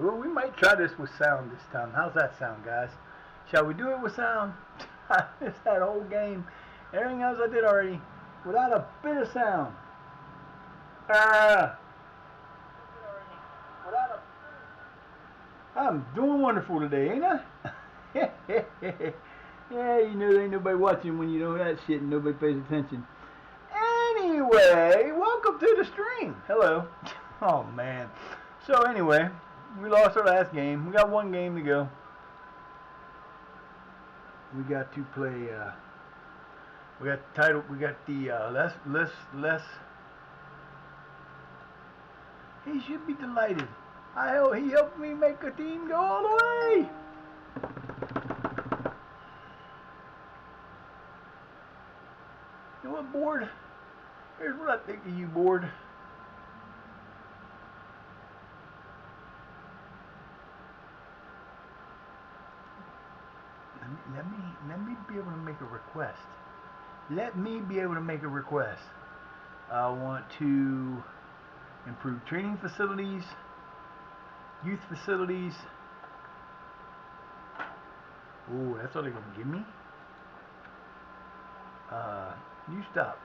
Well, we might try this with sound this time. How's that sound, guys? Shall we do it with sound? It's that whole game. Everything else I did already without a bit of sound. I'm doing wonderful today, ain't I? Yeah, you know there ain't nobody watching when you do that shit and nobody pays attention. Anyway, welcome to the stream. Hello. Oh man. So anyway, we lost our last game. We got one game to go. We got to play. We got the title. We got the less. He should be delighted. He helped me make a team go all the way. You know what, board? Here's what I think of you, board. Let me be able to make a request. Let me be able to make a request. I want to improve training facilities, youth facilities. Oh, that's all they're gonna give me. You stop.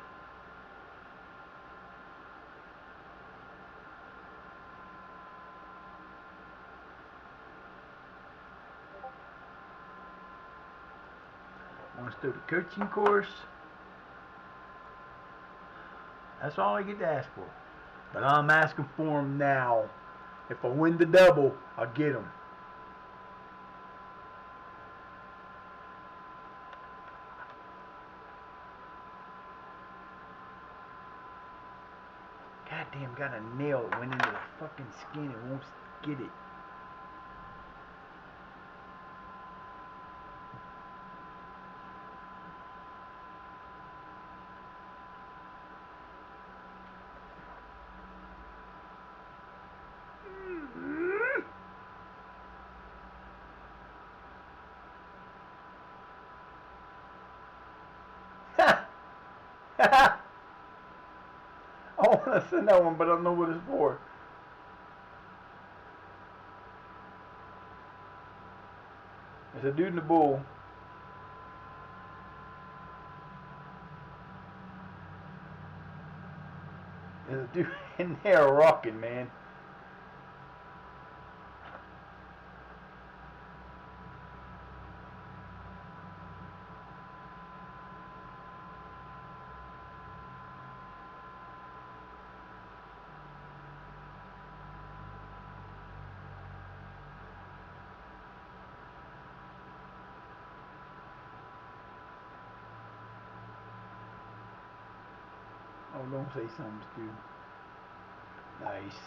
I want to start a coaching course. That's all I get to ask for. But I'm asking for them now. If I win the double, I'll get them. Goddamn, got a nail that went into the fucking skin and won't get it. I want to send that one, but I don't know what it's for. There's a dude in the bull. There's a dude in there rocking, man. Oh, don't say something, Stu. Nice.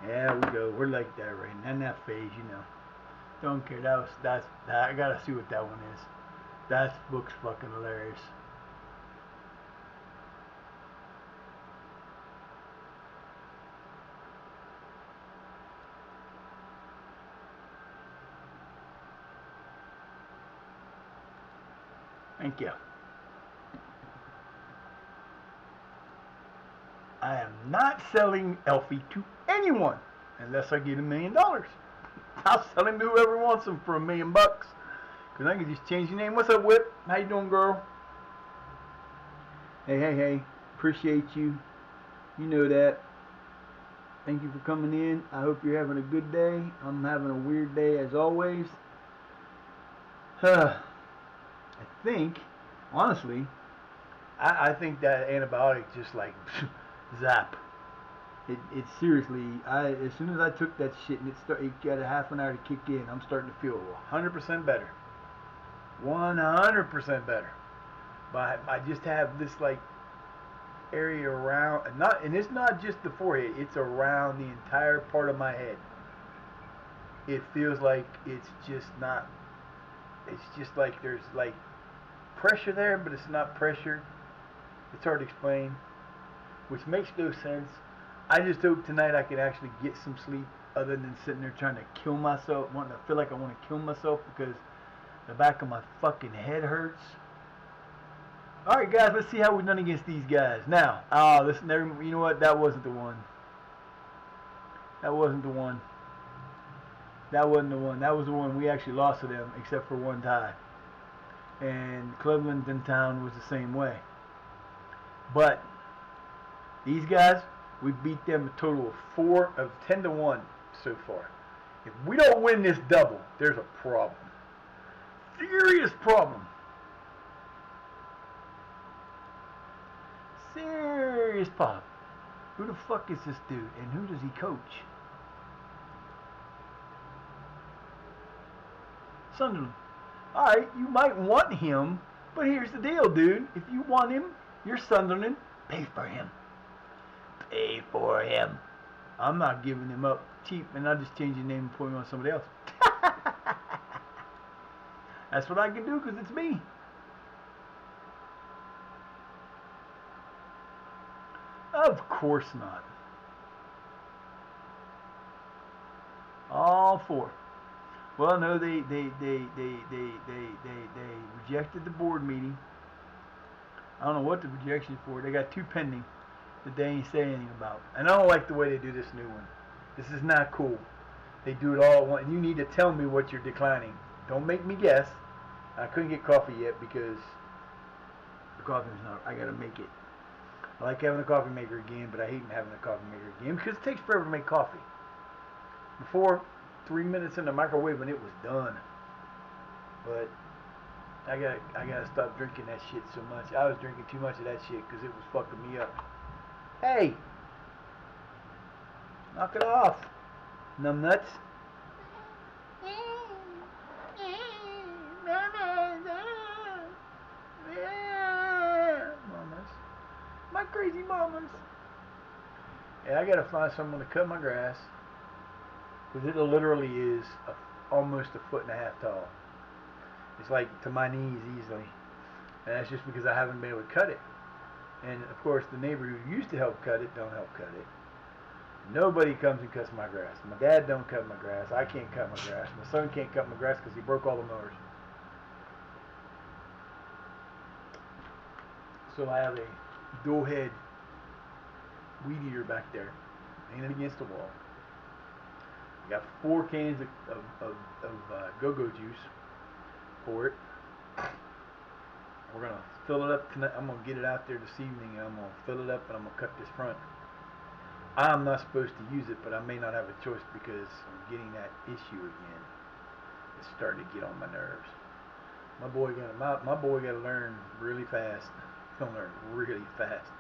Yeah, we go. We're like that right now. In that phase, you know. Don't care. That's. I gotta see what that one is. That book's fucking hilarious. Thank you. I am not selling Elfie to anyone unless I get $1 million. I'll sell him to whoever wants him for $1 million. Cause I can just change your name. What's up, Whip? How you doing, girl? Hey. Appreciate you. You know that. Thank you for coming in. I hope you're having a good day. I'm having a weird day as always. I think, honestly, I think that antibiotic just like zap. It seriously. As soon as I took that shit and it got a half an hour to kick in, I'm starting to feel 100% better. 100% better. But I just have this like area around, and it's not just the forehead. It's around the entire part of my head. It feels like it's just not. It's just like there's like pressure there, but it's not pressure. It's hard to explain, which makes no sense. I just hope tonight I can actually get some sleep other than sitting there trying to kill myself, wanting to feel like I want to kill myself because the back of my fucking head hurts. All right, guys, let's see how we've done against these guys. Now, listen, you know what? That wasn't the one. That wasn't the one. That wasn't the one. That was the one we actually lost to them, except for one tie. And Cleveland in town was the same way. But these guys, we beat them a total of 10 to 1 so far. If we don't win this double, there's a problem. Serious problem. Serious problem. Who the fuck is this dude, and who does he coach? Sunderland. Alright, you might want him, but here's the deal, dude. If you want him, you're Sunderland. Pay for him. Pay for him. I'm not giving him up cheap, and I'll just change his name and put him on somebody else. That's what I can do because it's me. Of course not. All four. Well, no, they rejected the board meeting. I don't know what the rejection for. They got two pending that they ain't saying anything about. And I don't like the way they do this new one. This is not cool. They do it all at once. You need to tell me what you're declining. Don't make me guess. I couldn't get coffee yet because the coffee's not. I gotta make it. I like having a coffee maker again, but I hate having a coffee maker again because it takes forever to make coffee. Before, 3 minutes in the microwave and it was done. But I gotta stop drinking that shit so much. I was drinking too much of that shit because it was fucking me up. Hey, knock it off, numbnuts. Mamas, my crazy mamas. Yeah, I gotta find someone to cut my grass because it literally is almost 1.5 feet tall. It's like to my knees easily, and that's just because I haven't been able to cut it. And of course, the neighbor who used to help cut it don't help cut it. Nobody comes and cuts my grass. My dad don't cut my grass. I can't cut my grass. My son can't cut my grass because he broke all the mowers. So I have a dual head weed eater back there, leaning against the wall. I got 4 cans of go-go juice for it. We're gonna fill it up tonight. I'm gonna get it out there this evening, and I'm gonna fill it up, and I'm gonna cut this front. I'm not supposed to use it, but I may not have a choice because I'm getting that issue again. It's starting to get on my nerves. My boy got to learn really fast. He's gonna learn really fast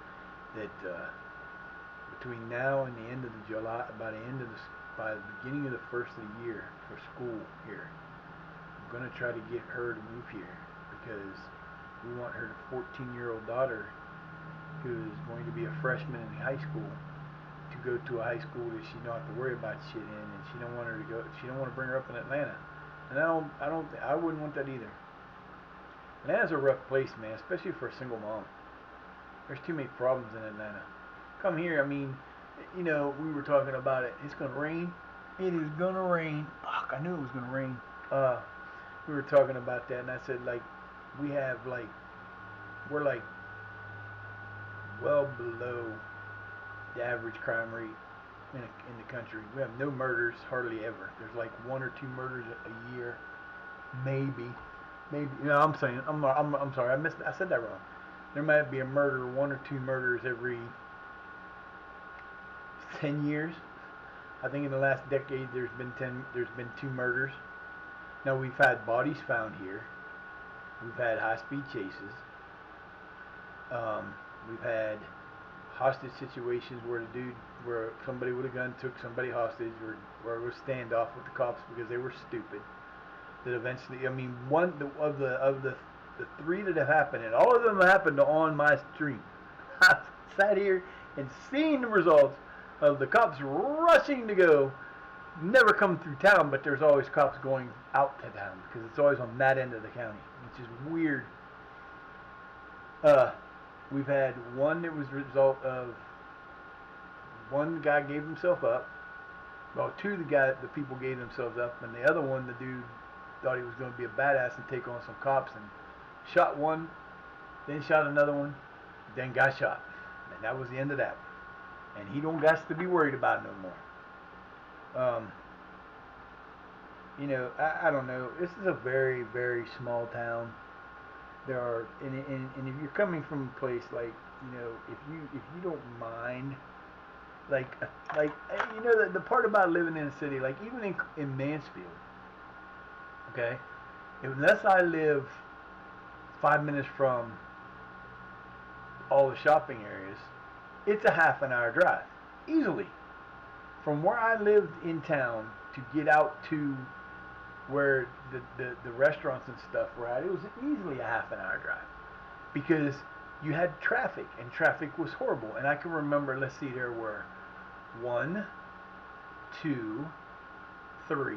that between now and the end of the July, by the beginning of the first of the year for school here, I'm gonna try to get her to move here because we want her 14-year-old daughter, who is going to be a freshman in high school, to go to a high school that she don't have to worry about shit in, and she don't want her to go. She don't want to bring her up in Atlanta, and I wouldn't want that either. Atlanta's a rough place, man, especially for a single mom. There's too many problems in Atlanta. Come here, I mean, you know, we were talking about it. It's gonna rain. It is gonna rain. Fuck, I knew it was gonna rain. We were talking about that, and I said like, we're like well below the average crime rate in the country. We have no murders hardly ever. There's like 1 or 2 murders a year, maybe. You know, I'm saying I'm sorry. I said that wrong. There might be a murder, 1 or 2 murders every 10 years. I think in the last decade there's been 2 murders. Now we've had bodies found here. We've had high-speed chases. We've had hostage situations where somebody with a gun took somebody hostage, or where it was standoff with the cops because they were stupid. That eventually, I mean, one of the 3 that have happened, and all of them happened on my street. I sat here and seen the results of the cops rushing to go. Never come through town, but there's always cops going out to town because it's always on that end of the county, which is weird. We've had one that was a result of one guy gave himself up. Well, 2 the people gave themselves up, and the other one, the dude thought he was going to be a badass and take on some cops and shot one then shot another one, then got shot. And that was the end of that one. And he don't got to be worried about it no more. I don't know. This is a very, very small town. There are, and if you're coming from a place like, if you don't mind, like, the part about living in a city, like even in Mansfield, okay, unless I live 5 minutes from all the shopping areas, it's a half an hour drive, easily, from where I lived in town to get out to where the restaurants and stuff were at. It was easily a half an hour drive because you had traffic, and traffic was horrible. And I can remember, let's see, there were 1, 2, 3,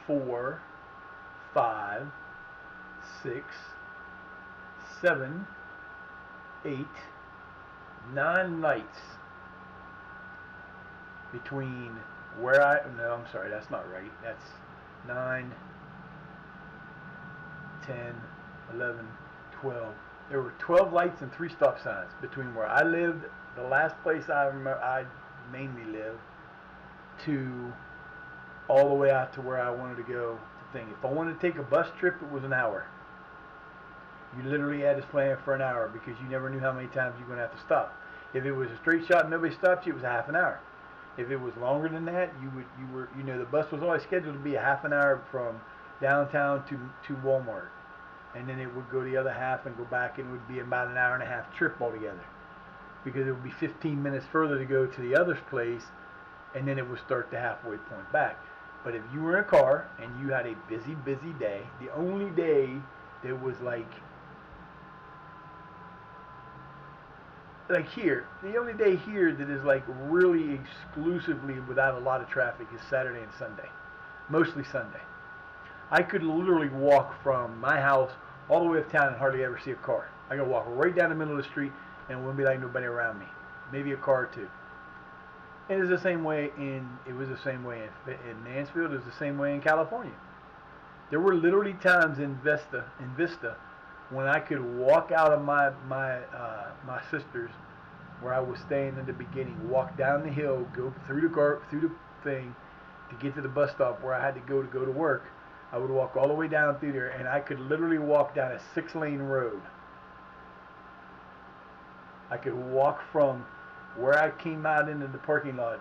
4, 5, 6, 7, 8, 9 lights between where no, I'm sorry, that's not right. That's 9, 10, 11, 12. There were 12 lights and 3 stop signs between where I lived, the last place I mainly lived, to all the way out to where I wanted to go to thing. If I wanted to take a bus trip, it was an hour. You literally had to plan for an hour because you never knew how many times you were going to have to stop. If it was a straight shot and nobody stopped you, it was a half an hour. If it was longer than that, the bus was always scheduled to be a half an hour from downtown to Walmart, and then it would go the other half and go back, and it would be about an hour and a half trip altogether, because it would be 15 minutes further to go to the other place, and then it would start the halfway point back. But if you were in a car and you had a busy day, the only day that was like here, the only day here that is like really exclusively without a lot of traffic is Saturday and Sunday. Mostly Sunday. I could literally walk from my house all the way uptown and hardly ever see a car. I could walk right down the middle of the street and it wouldn't be like nobody around me. Maybe a car or two. And it was the same way in Mansfield. It was the same way in California. There were literally times in Vista when I could walk out of my sister's, where I was staying in the beginning, walk down the hill, go through the thing to get to the bus stop where I had to go to work. I would walk all the way down through there, and I could literally walk down a 6-lane road. I could walk from where I came out into the parking lot,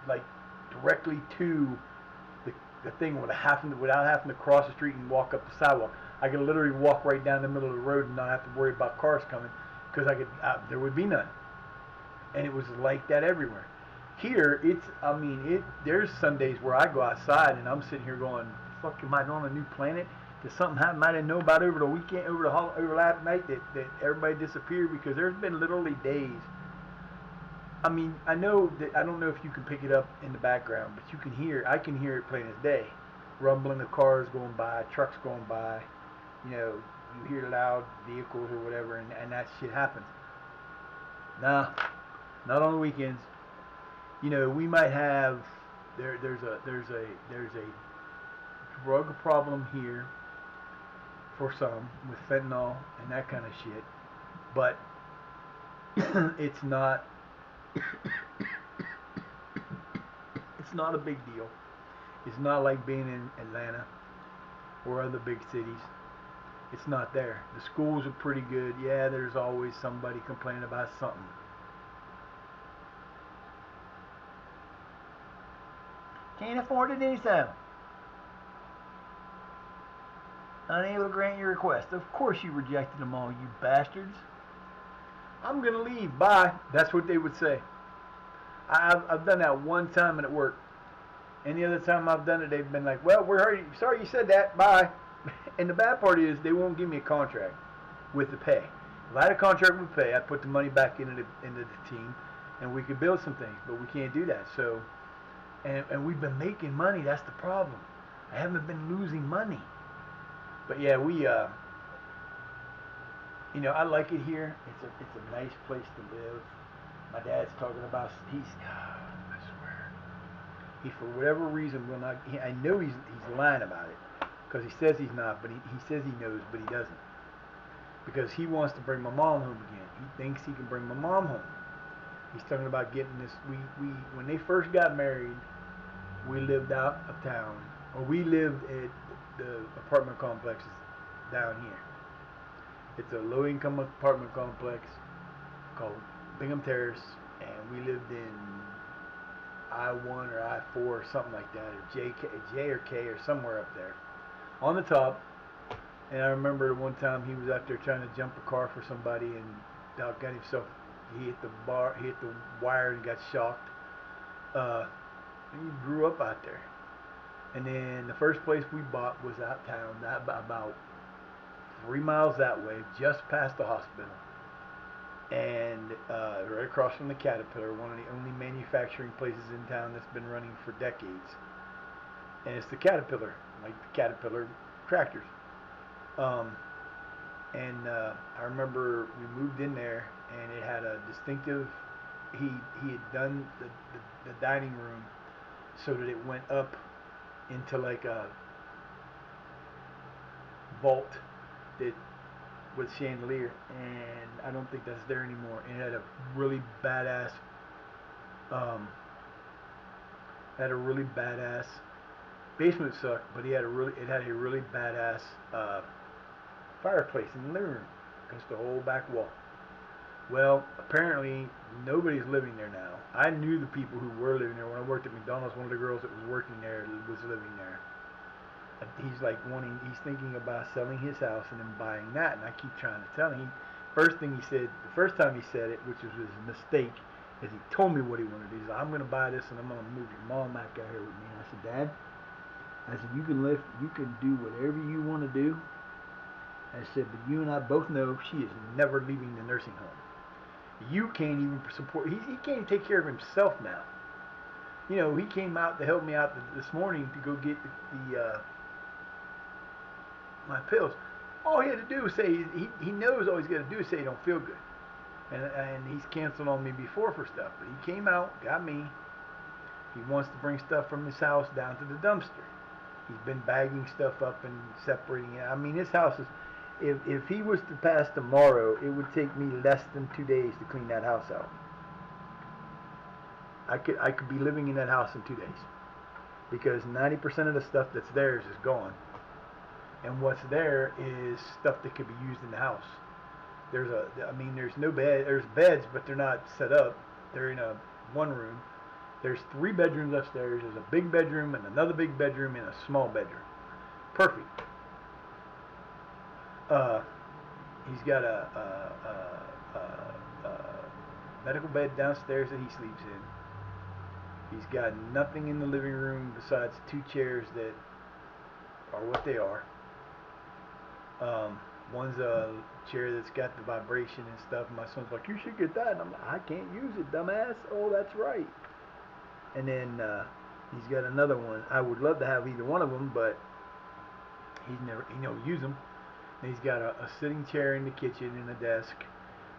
like directly to the thing without having to cross the street and walk up the sidewalk. I could literally walk right down the middle of the road and not have to worry about cars coming, because there would be none. And it was like that everywhere. Here, there's Sundays where I go outside and I'm sitting here going, fuck, am I on a new planet? Did something happen I didn't know about over the weekend, over last night, that everybody disappeared? Because there's been literally days. I don't know if you can pick it up in the background, but I can hear it plain as day. Rumbling of cars going by, trucks going by, you hear loud vehicles or whatever, and that shit happens. Nah, not on the weekends. We might have there's a drug problem here for some with fentanyl and that kind of shit, but it's not a big deal. It's not like being in Atlanta or other big cities. It's not there. The schools are pretty good. Yeah, there's always somebody complaining about something. Can't afford it anytime. Unable to grant your request. Of course you rejected them all, you bastards. I'm gonna leave. Bye. That's what they would say. I've done that one time and it worked. Any other time I've done it, they've been like, well, we're sorry you said that. Bye. And the bad part is they won't give me a contract with the pay. If I had a contract with pay, I'd put the money back into the team and we could build some things, but we can't do that. So, and we've been making money. That's the problem. I haven't been losing money. But yeah, I like it here. It's a nice place to live. My dad's talking about, I swear, he for whatever reason will not. I know he's lying about it, because he says he's not, but he says he knows, but he doesn't. because he wants to bring my mom home again. He thinks he can bring my mom home. He's talking about getting this. We when they first got married, we lived out of town, or we lived at the apartment complexes down here. It's a low-income apartment complex called Bingham Terrace, and we lived in I-1 or I-4 or something like that, or J or K or somewhere up there on the top. And I remember one time he was out there trying to jump a car for somebody, and got himself. He hit the wire, and got shocked. And he grew up out there. And then the first place we bought was out town, about 3 miles that way, just past the hospital, and right across from the Caterpillar, one of the only manufacturing places in town that's been running for decades. And it's the Caterpillar, like the Caterpillar tractors. I remember we moved in there, and it had a distinctive. He had done the dining room so that it went up into like a vault that with chandelier, and I don't think that's there anymore. And it had a really badass basement sucked, but it had a really badass fireplace in the living room against the whole back wall. Well, apparently nobody's living there now. I knew the people who were living there when I worked at McDonald's. One of the girls that was working there was living there. He's thinking about selling his house and then buying that. And I keep trying to tell him. The first time he said it, which was his mistake, is he told me what he wanted to do. He said, I'm going to buy this and I'm going to move your mom back out here with me. And I said, Dad, you can do whatever you want to do. I said, but you and I both know she is never leaving the nursing home. You can't even support. He can't even take care of himself now. You know, he came out to help me out this morning to go get my pills. All he had to do was say he knows all he's got to do is say he don't feel good, and he's canceled on me before for stuff. But he came out, got me. He wants to bring stuff from his house down to the dumpster. He's been bagging stuff up and separating it. I mean, his house is. If he was to pass tomorrow, it would take me less than 2 days to clean that house out. I could be living in that house in 2 days, because 90% of the stuff that's there is gone, and what's there is stuff that could be used in the house. There's no bed. There's beds, but they're not set up. They're in a one room. There's 3 bedrooms upstairs. There's a big bedroom and another big bedroom and a small bedroom. Perfect. He's got a medical bed downstairs that he sleeps in. He's got nothing in the living room besides 2 chairs that are what they are. One's a chair that's got the vibration and stuff. And my son's like, you should get that. And I'm like, I can't use it, dumbass. Oh, that's right. And then he's got another one. I would love to have either one of them, but he don't use them. And he's got a sitting chair in the kitchen and a desk.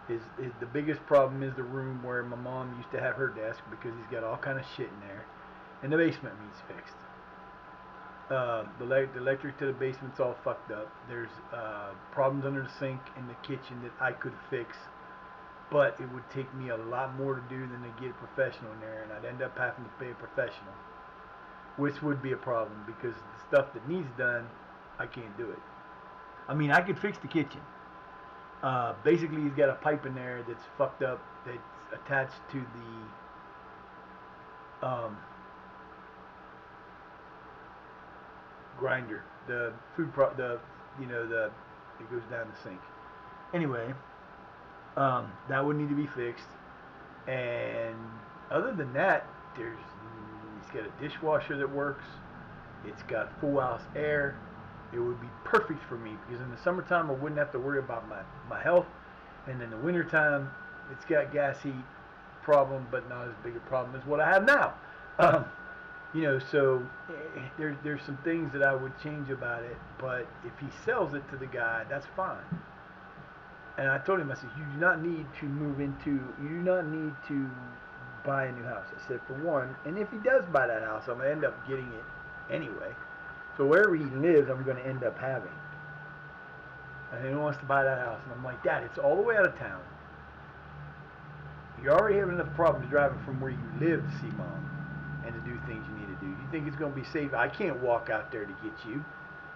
The biggest problem is the room where my mom used to have her desk, because he's got all kind of shit in there. And the basement needs fixed. The electric to the basement's all fucked up. There's problems under the sink in the kitchen that I could fix, but it would take me a lot more to do than to get a professional in there, and I'd end up having to pay a professional, which would be a problem, because the stuff that needs done, I can't do it. I mean, I could fix the kitchen. Basically, he's got a pipe in there that's fucked up, that's attached to the grinder, the food it goes down the sink. Anyway, that would need to be fixed. And other than that, he's got a dishwasher that works. It's got full house air. It would be perfect for me, because in the summertime I wouldn't have to worry about my health, and in the wintertime it's got gas heat problem, but not as big a problem as what I have now. So there's some things that I would change about it, but if he sells it to the guy, that's fine. And I told him, I said, you do not need to buy a new house. I said, for one, and if he does buy that house, I'm going to end up getting it anyway. So wherever he lives, I'm going to end up having. And he wants to buy that house. And I'm like, Dad, it's all the way out of town. You already have enough problems driving from where you live to see Mom and to do things you need to do. You think it's going to be safe? I can't walk out there to get you.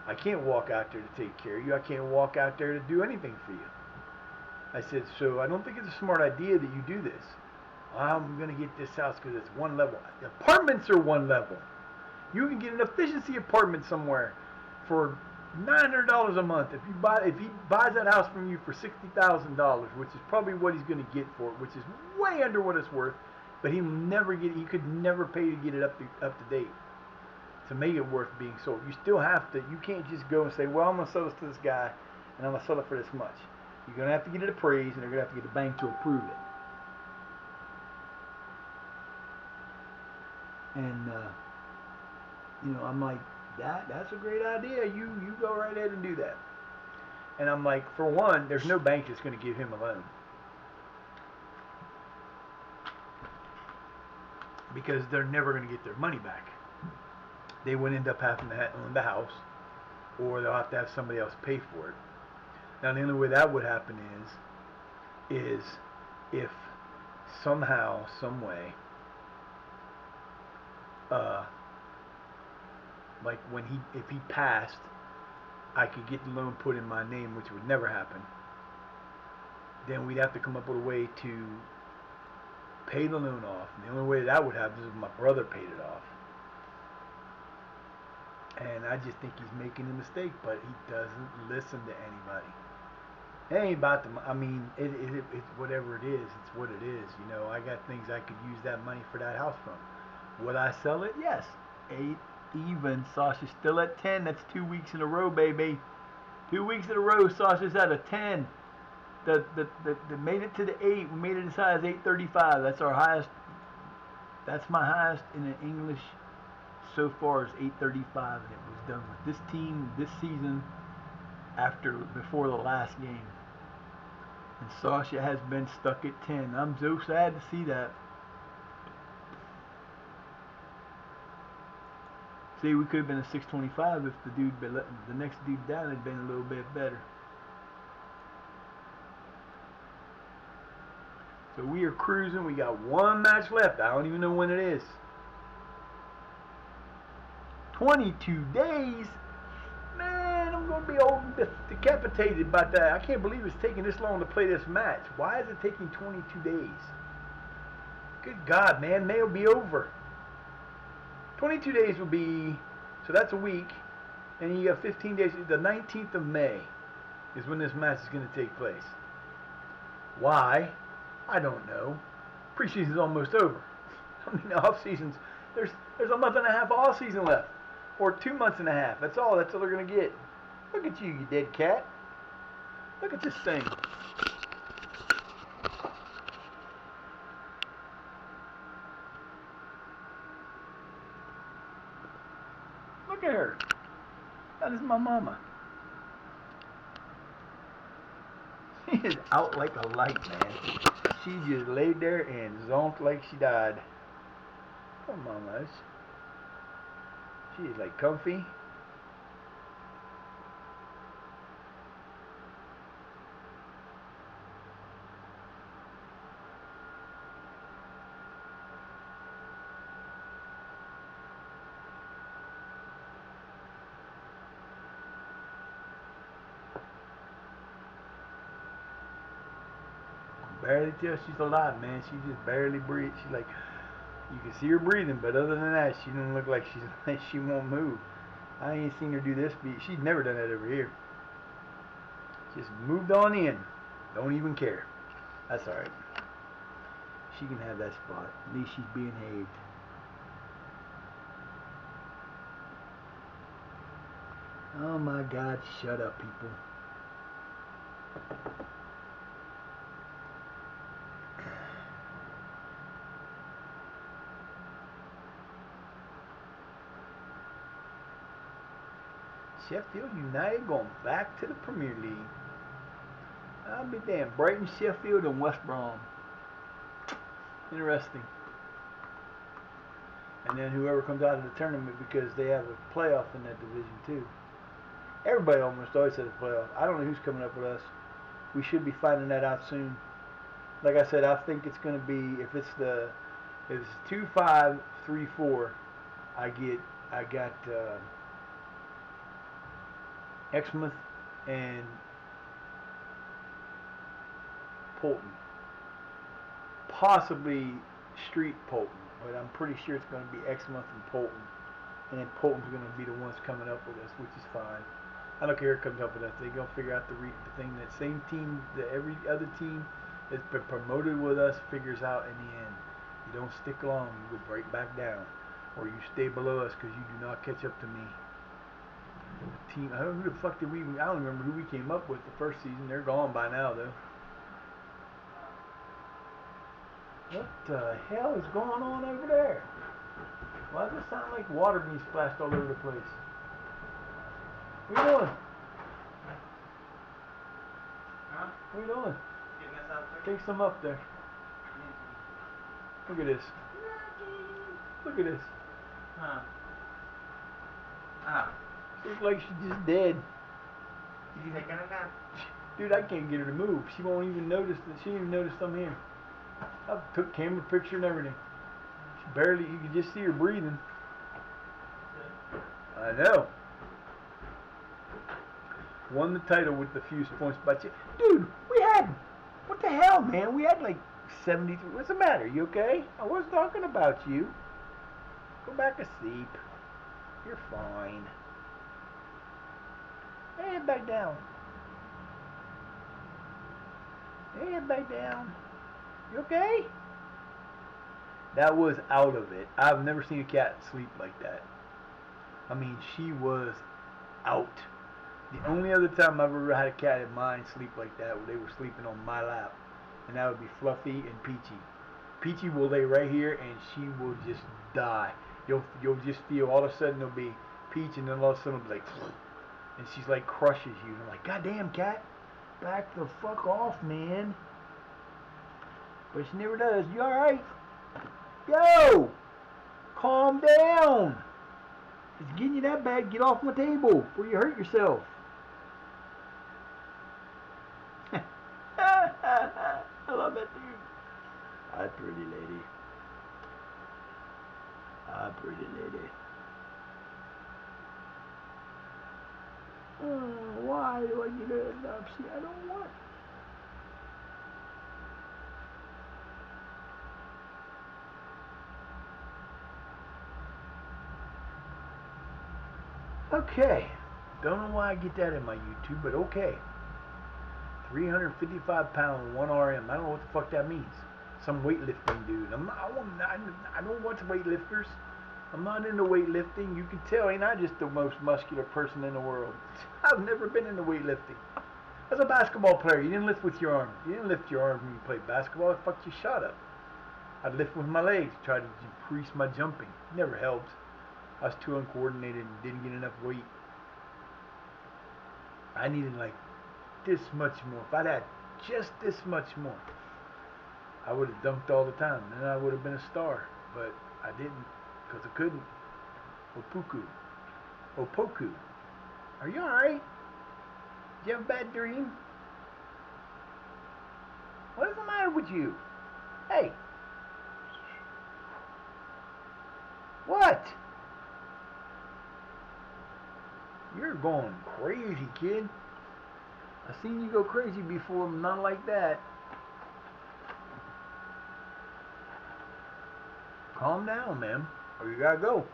I can't walk out there to take care of you. I can't walk out there to do anything for you. I said, so I don't think it's a smart idea that you do this. I'm going to get this house because it's one level. The apartments are one level. You can get an efficiency apartment somewhere for $900 a month. If he buys that house from you for $60,000, which is probably what he's going to get for it, which is way under what it's worth, but he could never pay to get it up to date to make it worth being sold. You still have to. You can't just go and say, well, I'm going to sell this to this guy, and I'm going to sell it for this much. You're going to have to get it appraised, and they're going to have to get the bank to approve it. And I'm like, that's a great idea. You go right ahead and do that. And I'm like, for one, there's no bank that's going to give him a loan. Because they're never going to get their money back. They would end up having to own the house, or they'll have to have somebody else pay for it. Now, the only way that would happen is if somehow, some way, like if he passed, I could get the loan put in my name, which would never happen. Then we'd have to come up with a way to pay the loan off. And the only way that would happen is if my brother paid it off. And I just think he's making a mistake, but he doesn't listen to anybody. It ain't about it's whatever it is. It's what it is. I got things I could use that money for that house from. Would I sell it? Yes. 8 even. Sasha's still at 10. That's 2 weeks in a row, baby. 2 weeks in a row. Sasha's at a 10. The made it to the 8. We made it as high as 835. That's our highest. That's my highest in the English so far is 835, and it was done with this team this season before the last game. And Sasha has been stuck at 10. I'm so sad to see that. See, we could have been a 625 if the next dude down had been a little bit better. So we are cruising. We got one match left. I don't even know when it is. 22 days? Man, I'm going to be old and decapitated about that. I can't believe it's taking this long to play this match. Why is it taking 22 days? Good God, man. May will be over. 22 days will be, so that's a week. And you got 15 days. The 19th of May is when this match is going to take place. Why? I don't know. Preseason's almost over. I mean, the off season's, there's a month and a half of off season left. Or 2 months and a half. That's all they're going to get. Look at you dead cat. Look at this thing. Look at her. That is my mama. She is out like a light, man. She just laid there and zonked like she died. Come on, guys. She is like comfy. Barely tell she's alive, man. She just barely breathes. She's like, you can see her breathing, but other than that, she doesn't look like she won't move. I ain't seen her do this. She's never done that over here. Just moved on in. Don't even care. That's alright. She can have that spot. At least she's being behaved. Oh my God, shut up, people. Sheffield United going back to the Premier League. I'll be damned. Brighton, Sheffield, and West Brom. Interesting. And then whoever comes out of the tournament, because they have a playoff in that division too. Everybody almost always says playoffs. I don't know who's coming up with us. We should be finding that out soon. Like I said, I think it's going to be if it's 2-5-3-4. I got Exmouth and Polton, possibly Street Polton, but I'm pretty sure it's going to be Exmouth and Polton, and then Polton's going to be the ones coming up with us, which is fine. I don't care who comes up with us. They're going to figure out the thing that same team that every other team that's been promoted with us figures out in the end. You don't stick along, you go right back down, or you stay below us because you do not catch up to me. The team, I don't know who the fuck did we? I don't remember who we came up with the first season. They're gone by now, though. What the hell is going on over there? Why does it sound like water being splashed all over the place? What are you doing? Huh? What are you doing? Getting this out there? Take some up there. Look at this. Look at this. Huh. Ah. She looks like she's just dead. You taking a nap? Dude, I can't get her to move. She won't even notice that. She didn't even notice I'm here. I took camera picture and everything. She barely, you can just see her breathing. I know. Won the title with the fewest points by dude, we had, what the hell, man? We had like 73. What's the matter? You okay? I was talking about you. Go back to sleep. You're fine. Hey, head back down. Hey, head back down. You okay? That was out of it. I've never seen a cat sleep like that. I mean, she was out. The only other time I've ever had a cat in mine sleep like that, where they were sleeping on my lap, and that would be Fluffy and Peachy. Peachy will lay right here, and she will just die. You'll just feel all of a sudden there'll be Peach, and then all of a sudden it'll be like, and she's like crushes you. And I'm like, goddamn cat, back the fuck off, man. But she never does. You all right? Yo, calm down. If it's getting you that bad, get off my table before you hurt yourself. I love that dude. Hi, pretty lady. Hi, pretty lady. Why do I get a adoption? I don't want. Okay. Don't know why I get that in my YouTube, but okay. 355 pound, 1 RM. I don't know what the fuck that means. Some weightlifting dude. I don't watch weightlifters. I'm not into weightlifting. You can tell, ain't I just the most muscular person in the world? I've never been into weightlifting. As a basketball player, you didn't lift with your arms. You didn't lift your arms when you played basketball. It fucked your shot up. I'd lift with my legs, try to increase my jumping. Never helped. I was too uncoordinated and didn't get enough weight. I needed like this much more. If I'd had just this much more, I would have dunked all the time. Then I would have been a star. But I didn't, because I couldn't. Opoku. Are you alright? Did you have a bad dream? What is the matter with you? Hey. What? You're going crazy, kid. I've seen you go crazy before, but not like that. Calm down, man, or you gotta go.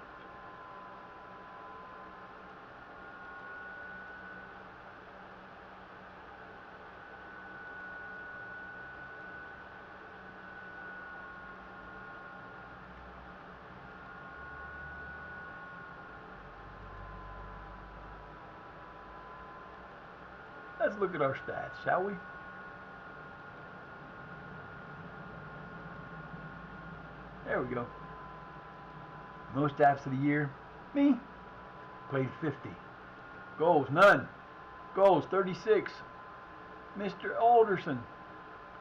Let's look at our stats, shall we? There we go. Most stats of the year, me. Played 50. Goals, none. Goals, 36. Mr. Alderson,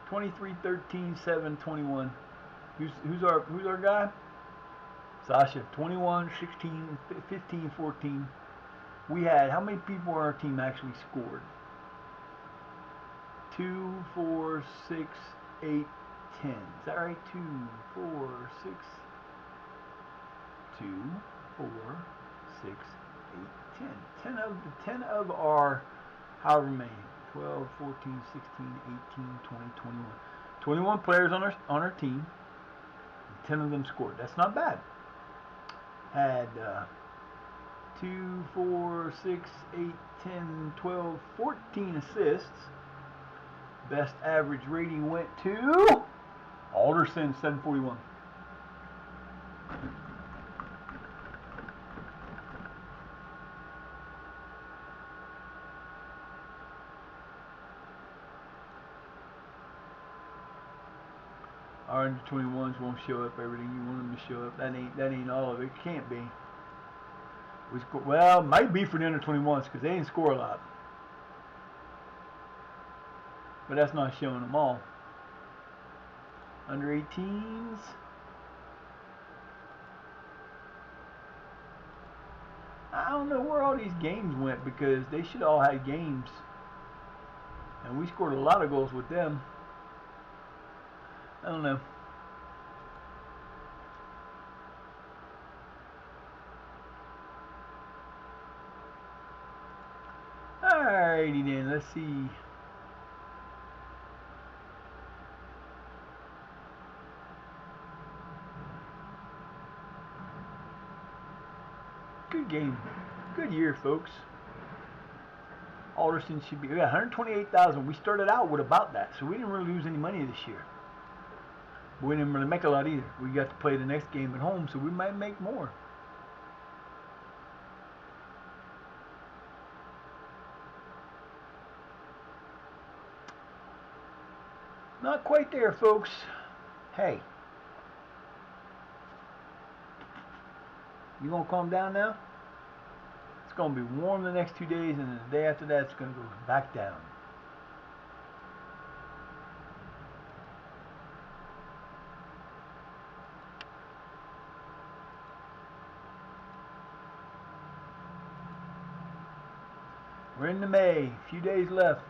23, 13, 7, 21. Who's our guy? Sasha, 21, 16, 15, 14. we had, how many people on our team actually scored? 2, 4, 6, 8, 10. Is that right? 2, 4, 6, 2, 4, 6, 8, 10. 10 of our, however many, 12, 14, 16, 18, 20, 21. 21 players on our team. 10 of them scored. That's not bad. Had 2, 4, 6, 8, 10, 12, 14 assists. Best average rating went to Alderson, 741. Our under 21s won't show up everything you want them to show up. That ain't all of it. It can't be. We score, well, might be for the under 21s because they didn't score a lot. But that's not showing them all. Under 18s. I don't know where all these games went because they should all have games. And we scored a lot of goals with them. I don't know. Alrighty then, let's see. Good game. Good year, folks. Alderson should be, we got 128,000. We started out with about that, so we didn't really lose any money this year. But we didn't really make a lot either. We got to play the next game at home, so we might make more. Not quite there, folks. Hey. You gonna calm down now? It's gonna be warm the next 2 days, and then the day after that, it's gonna go back down. We're into May. A few days left.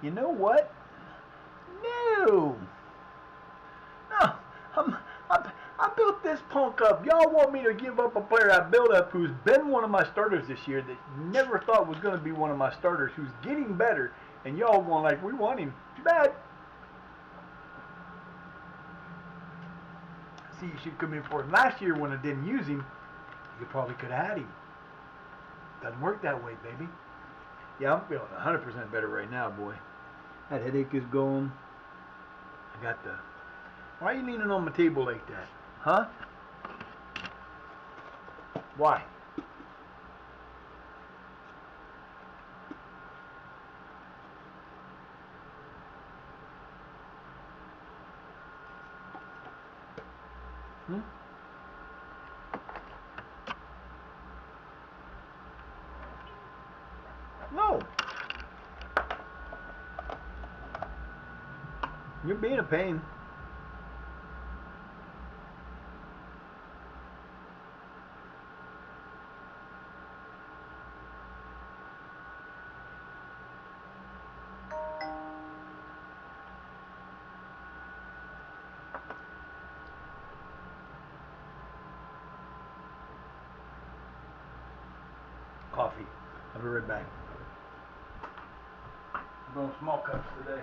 You know what? No. No. I built this punk up. Y'all want me to give up a player I built up who's been one of my starters this year that never thought was going to be one of my starters, who's getting better, and y'all going like, we want him. Too bad. See, you should come in for him last year when I didn't use him. You probably could have had him. Doesn't work that way, baby. Yeah, I'm feeling 100% better right now, boy. That headache is gone. I got the... Why are you leaning on my table like that? Huh? Why? Hmm? No. You're being a pain. Coffee. I'll be right back. I'm going small cups today.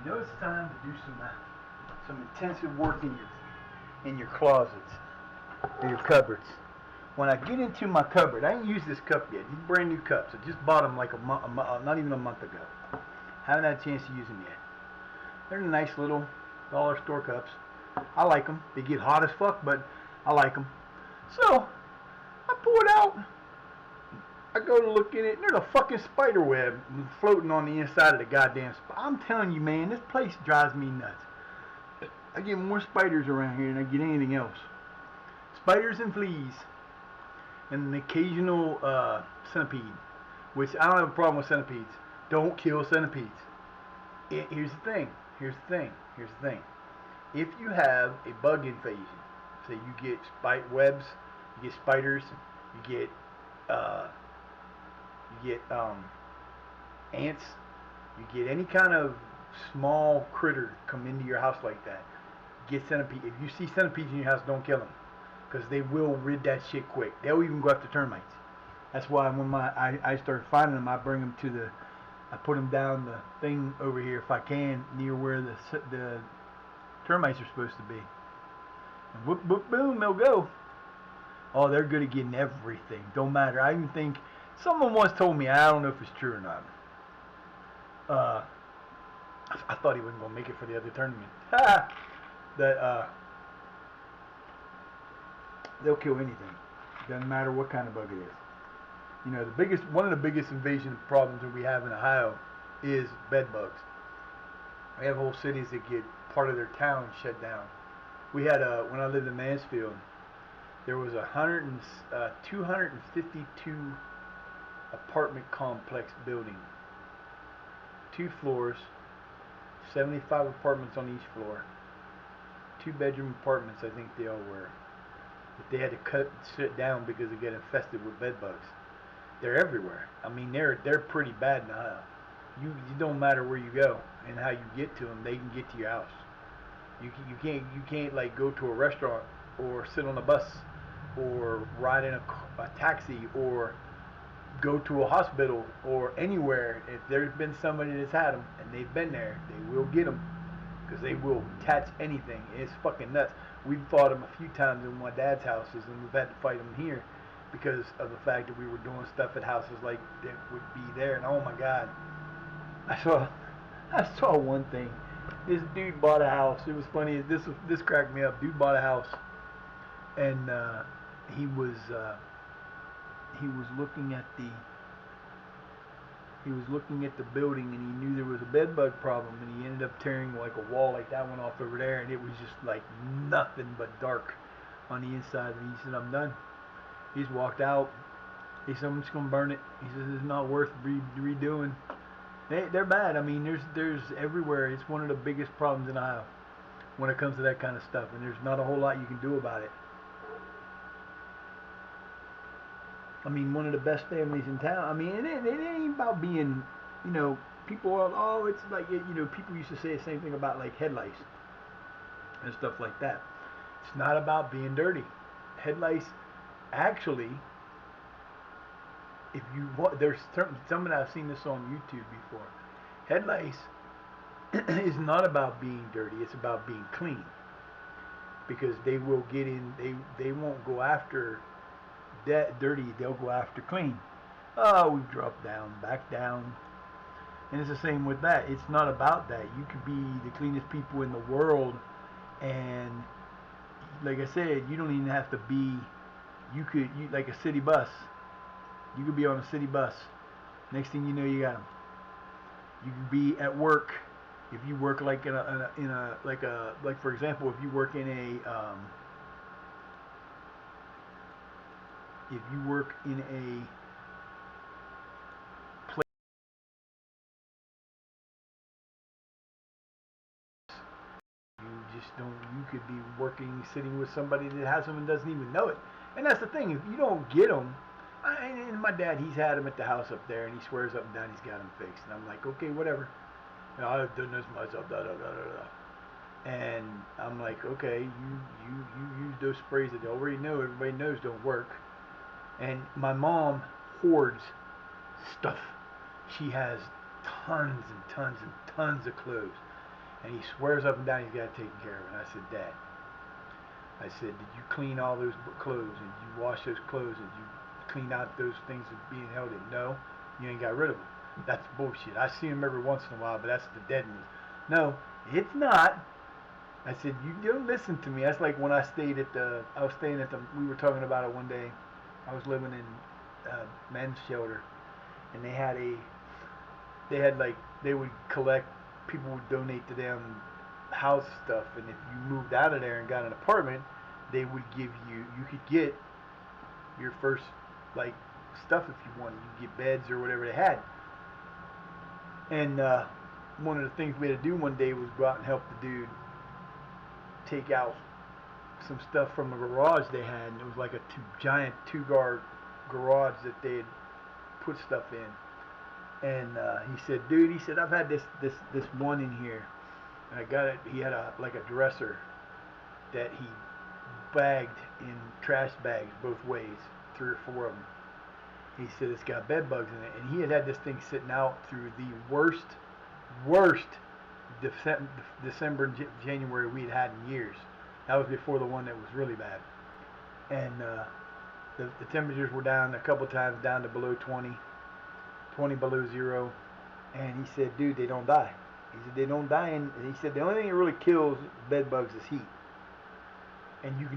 know it's time to do some intensive work in your closets, in your cupboards. When I get into my cupboard, I ain't used this cup yet. These brand new cups. I just bought them like not even a month ago. Haven't had a chance to use them yet. They're nice little dollar store cups. I like them. They get hot as fuck, but I like them. So I pull it out. I go to look in it, and there's a fucking spider web floating on the inside of the goddamn I'm telling you, man, this place drives me nuts. I get more spiders around here than I get anything else. Spiders and fleas. And an occasional centipede. Which, I don't have a problem with centipedes. Don't kill centipedes. Here's the thing. If you have a bug invasion, say you get webs, you get spiders, you get ants, you get any kind of small critter come into your house like that, get centipede. If you see centipedes in your house, don't kill them, because they will rid that shit quick. They'll even go after termites. That's why when I start finding them, I bring them I put them down the thing over here if I can, near where the termites are supposed to be. And whoop, whoop, boom, they'll go. Oh, they're good at getting everything. Don't matter. I even think someone once told me, I don't know if it's true or not. I thought he wasn't gonna make it for the other tournament. That they'll kill anything. Doesn't matter what kind of bug it is. You know, one of the biggest invasion problems that we have in Ohio is bed bugs. We have whole cities that get part of their town shut down. We had when I lived in Mansfield, there was 252 apartment complex building, 2 floors, 75 apartments on each floor, 2-bedroom apartments, I think they all were. But they had to cut shit down because they get infested with bed bugs. They're everywhere. I mean, they're pretty bad in Ohio. You don't matter where you go and how you get to them, they can get to your house. You can't like go to a restaurant or sit on a bus or ride in a taxi or go to a hospital or anywhere. If there's been somebody that's had them and they've been there, they will get them, because they will attach anything. It's fucking nuts. We've fought them a few times in my dad's houses, and we've had to fight them here because of the fact that we were doing stuff at houses like that would be there. And oh my God, I saw one thing. This dude bought a house. It was funny. This cracked me up. Dude bought a house, and he was looking at the building, and he knew there was a bed bug problem, and he ended up tearing like a wall like that one off over there, and it was just like nothing but dark on the inside. And he said, "I'm done." He's walked out. He said, "I'm just gonna burn it." He says, "It's not worth redoing." They're bad. I mean, there's everywhere. It's one of the biggest problems in Ohio when it comes to that kind of stuff, and there's not a whole lot you can do about it. I mean, one of the best families in town. I mean, it ain't about being, you know, people are, oh, it's like, you know, people used to say the same thing about like head lice and stuff like that. It's not about being dirty. Head lice, actually, if you want, there's something I've seen this on YouTube before. Head lice is not about being dirty. It's about being clean, because they will get in. They won't go after dirty. They'll go after clean. Oh, we drop down, back down, and it's the same with that. It's not about that. You could be the cleanest people in the world, and like I said, you don't even have to be. You like a city bus. You could be on a city bus. Next thing you know, you got them. You could be at work. If you work like like for example, if you work in a place, you could be sitting with somebody that has them and doesn't even know it. And that's the thing. If you don't get them, and my dad, he's had them at the house up there, and he swears up and down he's got them fixed. And I'm like, okay, whatever. You know, I've done this myself, da da da da da. And I'm like, okay, you use those sprays that they already know, everybody knows don't work. And my mom hoards stuff. She has tons and tons and tons of clothes. And he swears up and down he's got it taken care of. And I said, Dad, I said, did you clean all those clothes? And you wash those clothes? And you clean out those things that being held in? No, you ain't got rid of them. That's bullshit. I see them every once in a while, but that's the dead ones. No, it's not. I said, you don't listen to me. That's like when I stayed at we were talking about it one day. I was living in men's shelter, and they would collect, people would donate to them house stuff, and if you moved out of there and got an apartment, they would give you could get your first, like, stuff if you wanted. You could get beds or whatever they had. And one of the things we had to do one day was go out and help the dude take out some stuff from a garage they had, and it was like a giant two-car garage that they had put stuff in. And he said, dude, he said, I've had this one in here, and I got it. He had a dresser that he bagged in trash bags both ways, 3 or 4 of them. He said it's got bed bugs in it, and he had this thing sitting out through the worst December and January we'd had in years. That was before the one that was really bad. And the temperatures were down a couple times, down to below 20 below zero. And he said, dude, they don't die. He said, they don't die. And he said, the only thing that really kills bed bugs is heat. And you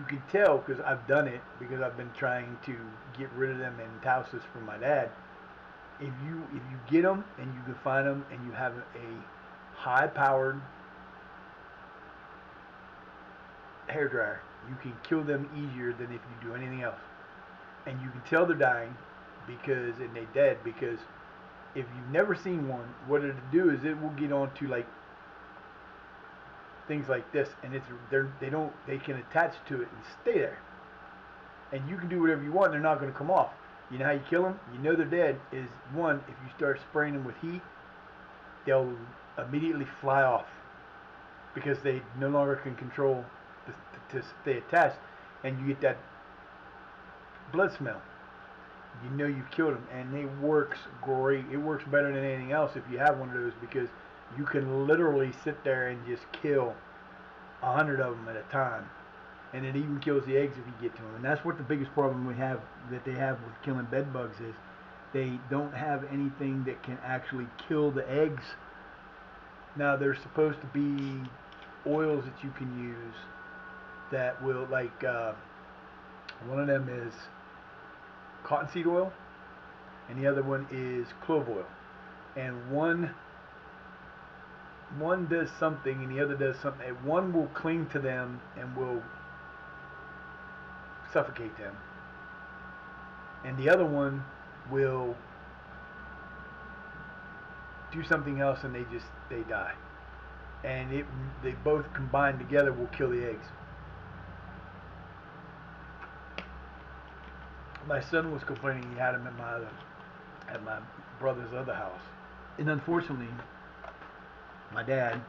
can tell, because I've done it, because I've been trying to get rid of them in houses from my dad. If you get them and you can find them and you have a high-powered hairdryer, you can kill them easier than if you do anything else. And you can tell they're dying and they're dead, because if you've never seen one, what it'll do is it will get onto like things like this, and they can attach to it and stay there. And you can do whatever you want, they're not going to come off. You know how you kill them? You know they're dead is, one, if you start spraying them with heat, they'll immediately fly off because they no longer can control to stay attached, and you get that blood smell. You know you've killed them, and it works great. It works better than anything else if you have one of those, because you can literally sit there and just kill 100 of them at a time. And it even kills the eggs if you get to them. And that's what the biggest problem that they have with killing bed bugs is they don't have anything that can actually kill the eggs. Now, there's supposed to be oils that you can use that will, like, one of them is cottonseed oil, and the other one is clove oil. And one does something and the other does something. And one will cling to them and will suffocate them, and the other one will do something else, and they die. And they both combined together will kill the eggs. My son was complaining he had them at my brother's other house, and unfortunately, my dad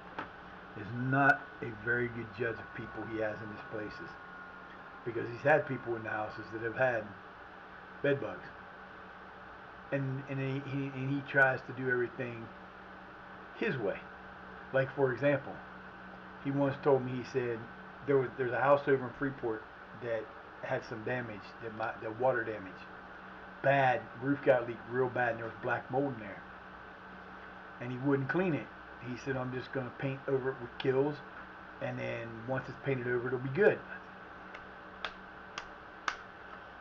is not a very good judge of people he has in his places, because he's had people in the houses that have had bed bugs, and he tries to do everything his way. Like, for example, he once told me, he said there's a house over in Freeport that had some damage, the water damage, bad, roof got leaked real bad, and there was black mold in there, and he wouldn't clean it. He said, I'm just going to paint over it with Kills, and then once it's painted over, it'll be good.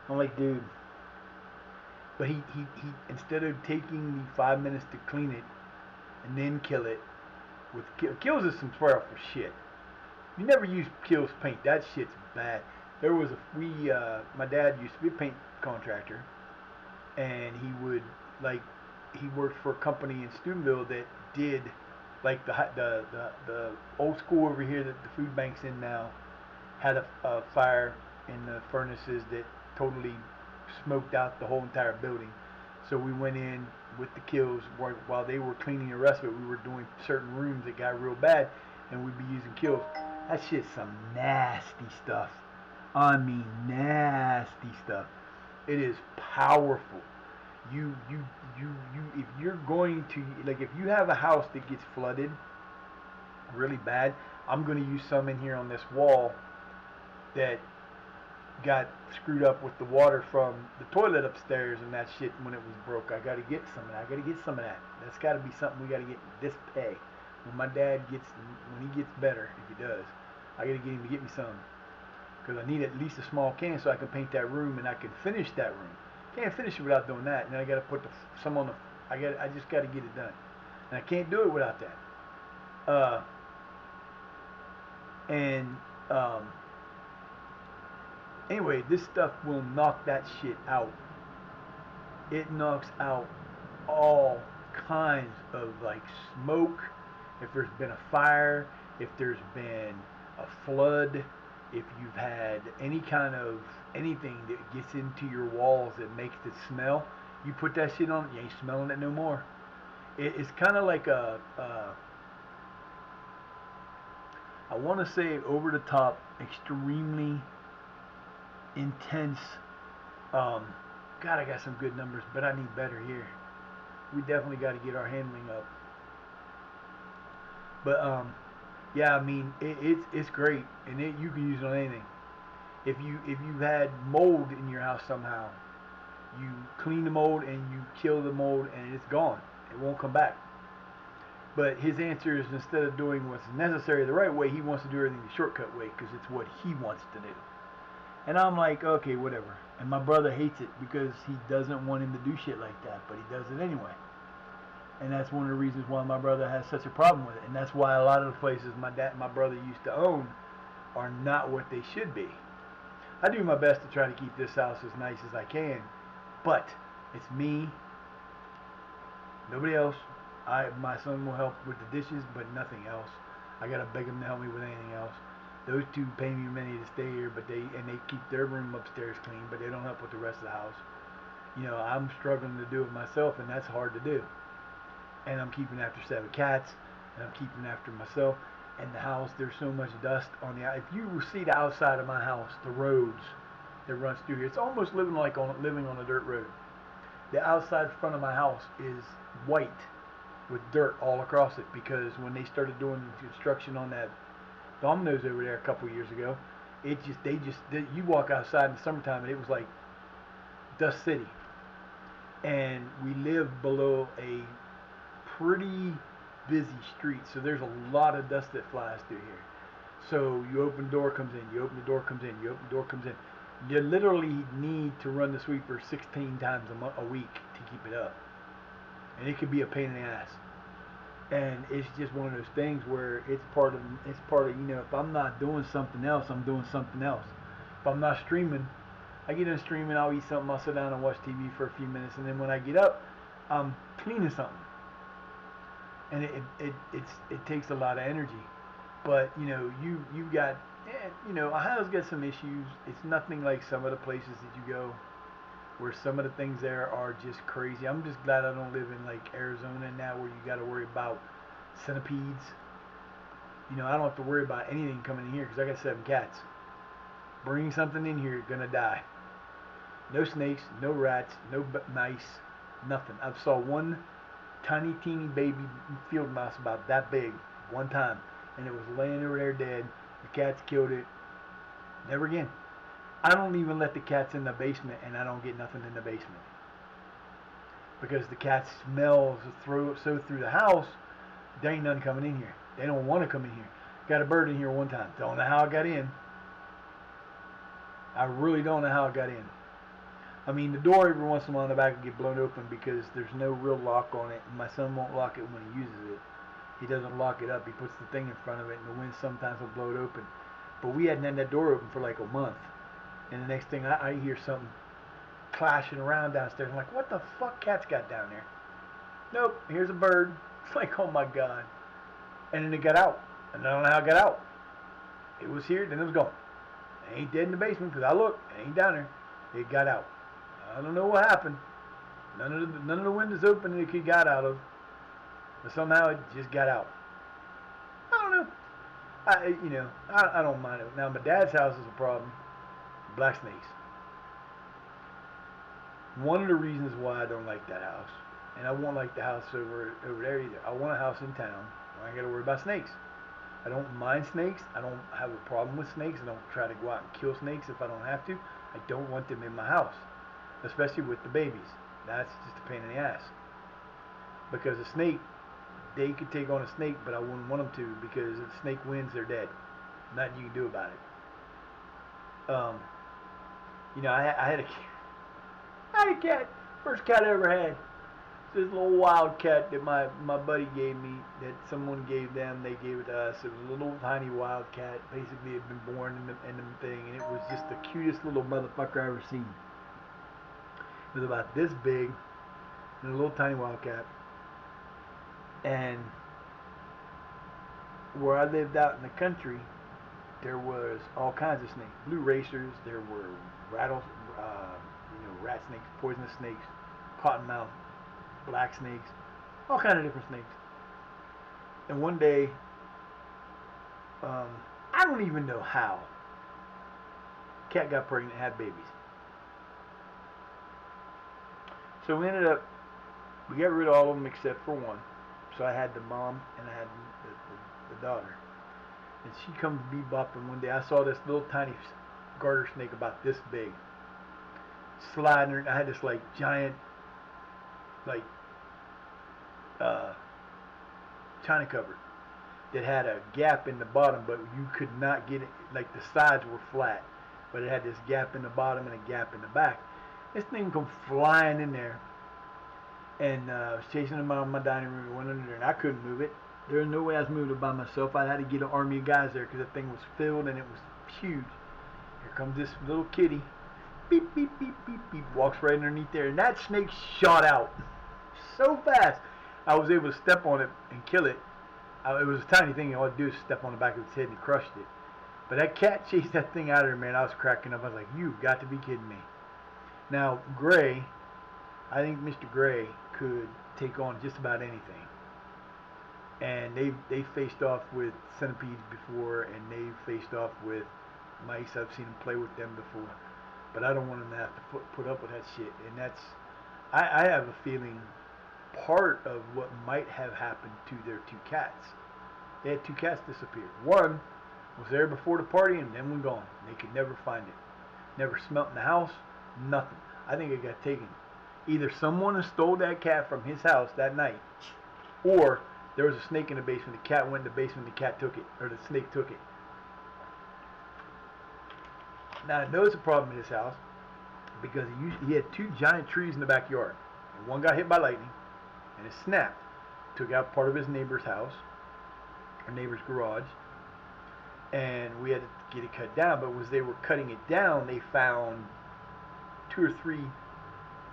I'm like, dude. But he instead of taking the 5 minutes to clean it and then kill it with Kills is some powerful shit. You never use Kills paint. That shit's bad. There was my dad used to be a paint contractor, and he worked for a company in Steubenville that did, like, the old school over here that the food bank's in now had a fire in the furnaces that totally smoked out the whole entire building. So we went in with the Kills while they were cleaning the rest of it. We were doing certain rooms that got real bad, and we'd be using Kills. That shit's some nasty stuff. I mean, nasty stuff. It is powerful. If you're going to, like, if you have a house that gets flooded really bad. I'm going to use some in here on this wall that got screwed up with the water from the toilet upstairs and that shit when it was broke. I got to get some of that. I got to get some of that. That's got to be something we got to get this pay. When my dad gets, when he gets better, if he does, I got to get him to get me some. Because I need at least a small can so I can paint that room and I can finish that room. Can't finish it without doing that. And then I got to put some on the, I just got to get it done. And I can't do it without that. And anyway, this stuff will knock that shit out. It knocks out all kinds of like smoke. If there's been a fire, if there's been a flood, if you've had any kind of anything that gets into your walls that makes it smell, you put that shit on, you ain't smelling it no more. It's kind of like I want to say over the top, extremely intense. God, I got some good numbers, but I need better here. We definitely got to get our handling up. But yeah, I mean it's great, and you can use it on anything. If you've had mold in your house somehow, you clean the mold and you kill the mold, and it's gone. It won't come back. But his answer is, instead of doing what's necessary the right way, he wants to do everything the shortcut way because it's what he wants to do. And I'm like, okay, whatever. And my brother hates it because he doesn't want him to do shit like that, but he does it anyway. And that's one of the reasons why my brother has such a problem with it. And that's why a lot of the places my brother used to own are not what they should be. I do my best to try to keep this house as nice as I can, but it's me, nobody else. My son will help with the dishes, but nothing else. I gotta beg him to help me with anything else. Those two pay me money to stay here, but they keep their room upstairs clean, but they don't help with the rest of the house. You know, I'm struggling to do it myself, and that's hard to do. And I'm keeping after 7 cats, and I'm keeping after myself. And the house, there's so much dust on the. If you see the outside of my house, the roads that runs through here, it's almost living on a dirt road. The outside front of my house is white with dirt all across it, because when they started doing construction on that Domino's over there a couple years ago, you walk outside in the summertime and it was like Dust City. And we live below a pretty busy street, so there's a lot of dust that flies through here. So you open the door, comes in, you open the door, comes in, you open the door, comes in. You literally need to run the sweeper 16 times a week to keep it up. And it could be a pain in the ass. And it's just one of those things where it's part of, you know, if I'm not doing something else, I'm doing something else. If I'm not streaming, I get in streaming, I'll eat something, I'll sit down and watch TV for a few minutes, and then when I get up, I'm cleaning something. And it takes a lot of energy. But, you know, you've got, you know, Ohio's got some issues. It's nothing like some of the places that you go, where some of the things there are just crazy. I'm just glad I don't live in like Arizona now, where you got to worry about centipedes. You know, I don't have to worry about anything coming in here because I got 7 cats. Bring something in here, you're gonna die. No snakes, no rats, no mice, nothing. I saw one tiny teeny baby field mouse about that big one time, and it was laying over there dead. The cats killed it. Never again. I don't even let the cats in the basement, and I don't get nothing in the basement. Because the cats smell through the house, there ain't nothing coming in here. They don't want to come in here. Got a bird in here one time. Don't know how it got in. I really don't know how it got in. I mean, the door every once in a while in the back will get blown open because there's no real lock on it, and my son won't lock it when he uses it. He doesn't lock it up. He puts the thing in front of it, and the wind sometimes will blow it open. But we hadn't had that door open for like a month. And the next thing I hear something clashing around downstairs. I'm like, what the fuck cat's got down there? Nope, here's a bird. It's like, oh my God. And then it got out. And I don't know how it got out. It was here, then it was gone. It ain't dead in the basement because I looked. It ain't down there. It got out. I don't know what happened. None of the windows open that it got out of. But somehow it just got out. I don't know. I don't mind it. Now my dad's house is a problem. Black snakes. One of the reasons why I don't like that house, and I won't like the house over there either. I want a house in town where I ain't got to worry about snakes. I don't mind snakes. I don't have a problem with snakes. I don't try to go out and kill snakes if I don't have to. I don't want them in my house, especially with the babies. That's just a pain in the ass. Because a snake, they could take on a snake, but I wouldn't want them to because if the snake wins, they're dead. Nothing you can do about it. I had a cat. First cat I ever had. This little wild cat that my buddy gave me, that someone gave them, they gave it to us. It was a little tiny wild cat. Basically, it had been born in the thing, and it was just the cutest little motherfucker I ever seen. It was about this big, and a little tiny wild cat. And where I lived out in the country, there was all kinds of snakes. Blue racers, there were rat snakes, poisonous snakes, cottonmouth, black snakes, all kind of different snakes. And one day, I don't even know how, cat got pregnant and had babies. So we got rid of all of them except for one. So I had the mom and I had the daughter. And she comes bebopping one day. I saw this little tiny garter snake about this big sliding. I had this like giant, like china cupboard that had a gap in the bottom, but you could not get it. Like the sides were flat, but it had this gap in the bottom and a gap in the back. This thing come flying in there, and I was chasing him out of my dining room. It went under there, and I couldn't move it. There was no way I was moving it by myself. I had to get an army of guys there because the thing was filled and it was huge. Here comes this little kitty. Beep, beep, beep, beep, beep. Walks right underneath there. And that snake shot out so fast. I was able to step on it and kill it. It was a tiny thing. All I had to do is step on the back of its head and it crushed it. But that cat chased that thing out of there, man. I was cracking up. I was like, you've got to be kidding me. Now, Gray, I think Mr. Gray could take on just about anything. And they faced off with centipedes before, and they faced off with mice. I've seen them play with them before, but I don't want them to have to put up with that shit. And I have a feeling part of what might have happened to their two cats. They had two cats disappear. One was there before the party, and then was gone. They could never find it. Never smelt in the house. Nothing. I think it got taken. Either someone stole that cat from his house that night, or there was a snake in the basement. The cat went in the basement. The cat took it, or the snake took it. Now I know it's a problem in his house because he had two giant trees in the backyard, and one got hit by lightning, and it snapped. Took out part of his neighbor's house, our neighbor's garage, and we had to get it cut down. But as they were cutting it down, they found 2 or 3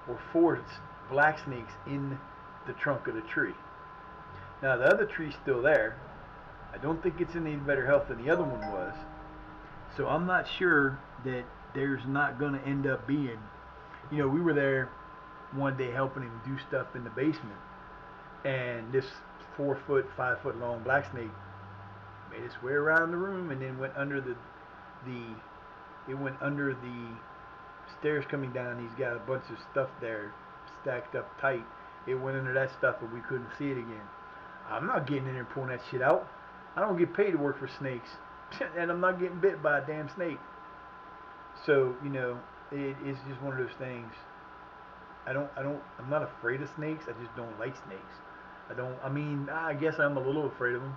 or 4 black snakes in the trunk of the tree. Now the other tree's still there. I don't think it's in any better health than the other one was. So I'm not sure that there's not going to end up being, we were there one day helping him do stuff in the basement, and this 4 foot, 5 foot long black snake made its way around the room and then went under the stairs coming down. He's got a bunch of stuff there stacked up tight. It went under that stuff, but we couldn't see it again. I'm not getting in there and pulling that shit out. I don't get paid to work for snakes, and I'm not getting bit by a damn snake. So it's just one of those things. I'm not afraid of snakes. I just don't like snakes. I guess I'm a little afraid of them,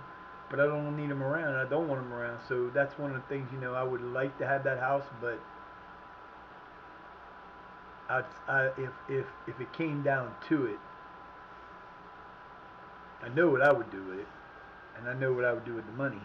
but I don't need them around. I don't want them around. So that's one of the things. I would like to have that house, but if it came down to it, I know what I would do with it, and I know what I would do with the money.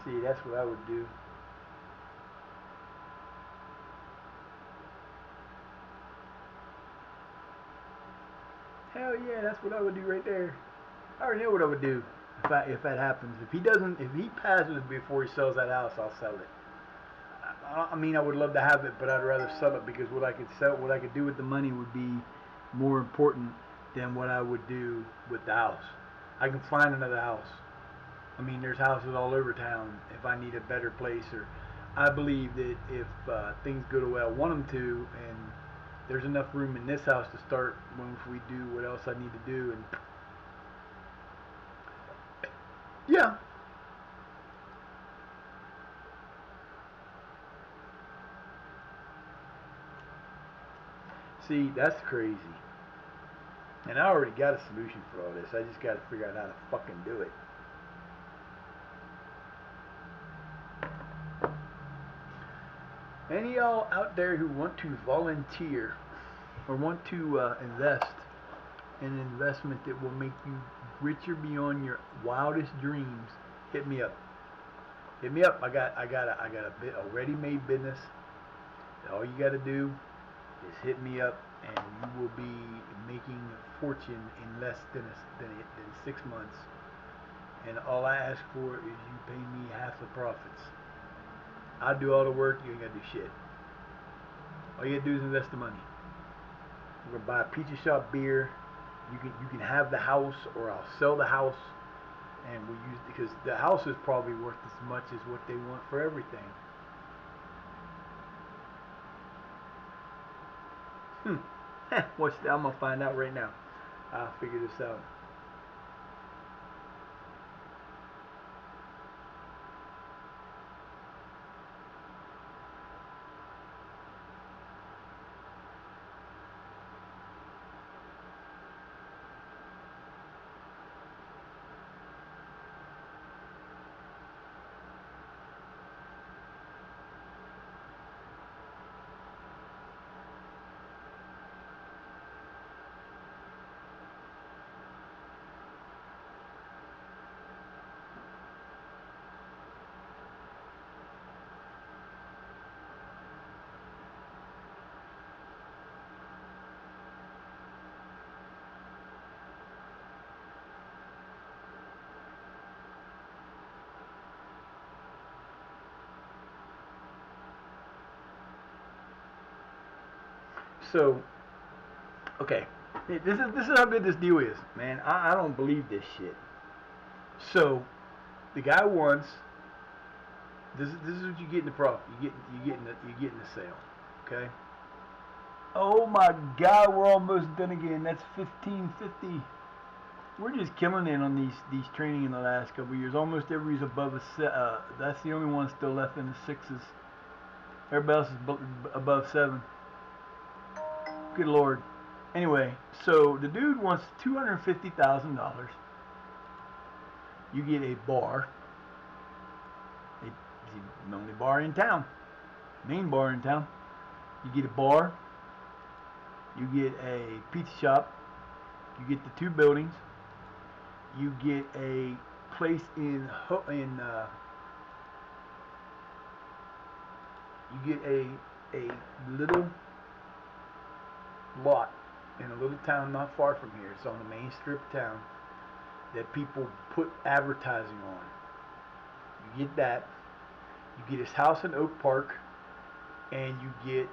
See, that's what I would do. Hell yeah, that's what I would do right there. I already know what I would do if that happens. If he passes before he sells that house, I'll sell it. I mean, I would love to have it, but I'd rather sell it because what I could do with the money would be more important than what I would do with the house. I can find another house. I mean, there's houses all over town if I need a better place, or I believe that if things go the way I want them to, and there's enough room in this house to start if we do what else I need to do, and yeah. See, that's crazy. And I already got a solution for all this. I just got to figure out how to fucking do it. Any of y'all out there who want to volunteer or want to invest in an investment that will make you richer beyond your wildest dreams, hit me up. Hit me up. I got a ready-made business. All you got to do is hit me up, and you will be making a fortune in less than 6 months. And all I ask for is you pay me half the profits. I do all the work. You ain't got to do shit. All you got to do is invest the money. We're gonna buy a pizza shop beer. You can have the house, or I'll sell the house, and we use because the house is probably worth as much as what they want for everything. Watch that. I'm gonna find out right now. I'll figure this out. So, okay, this is how big this deal is, man. I don't believe this shit. So, the guy wants this is what you get in the profit. You get in the sale. Okay. Oh my God, we're almost done again. That's 1550. We're just killing it on these training in the last couple of years. Almost everybody's above a that's the only one still left in the sixes. Everybody else is above 7. Good Lord. Anyway, so the dude wants $250,000. You get a bar. The only bar in town. Main bar in town. You get a bar. You get a pizza shop. You get the 2 buildings. You get a place you get a little lot in a little town not far from here. It's on the main strip of town that people put advertising on. You get that. You get his house in Oak Park, and you get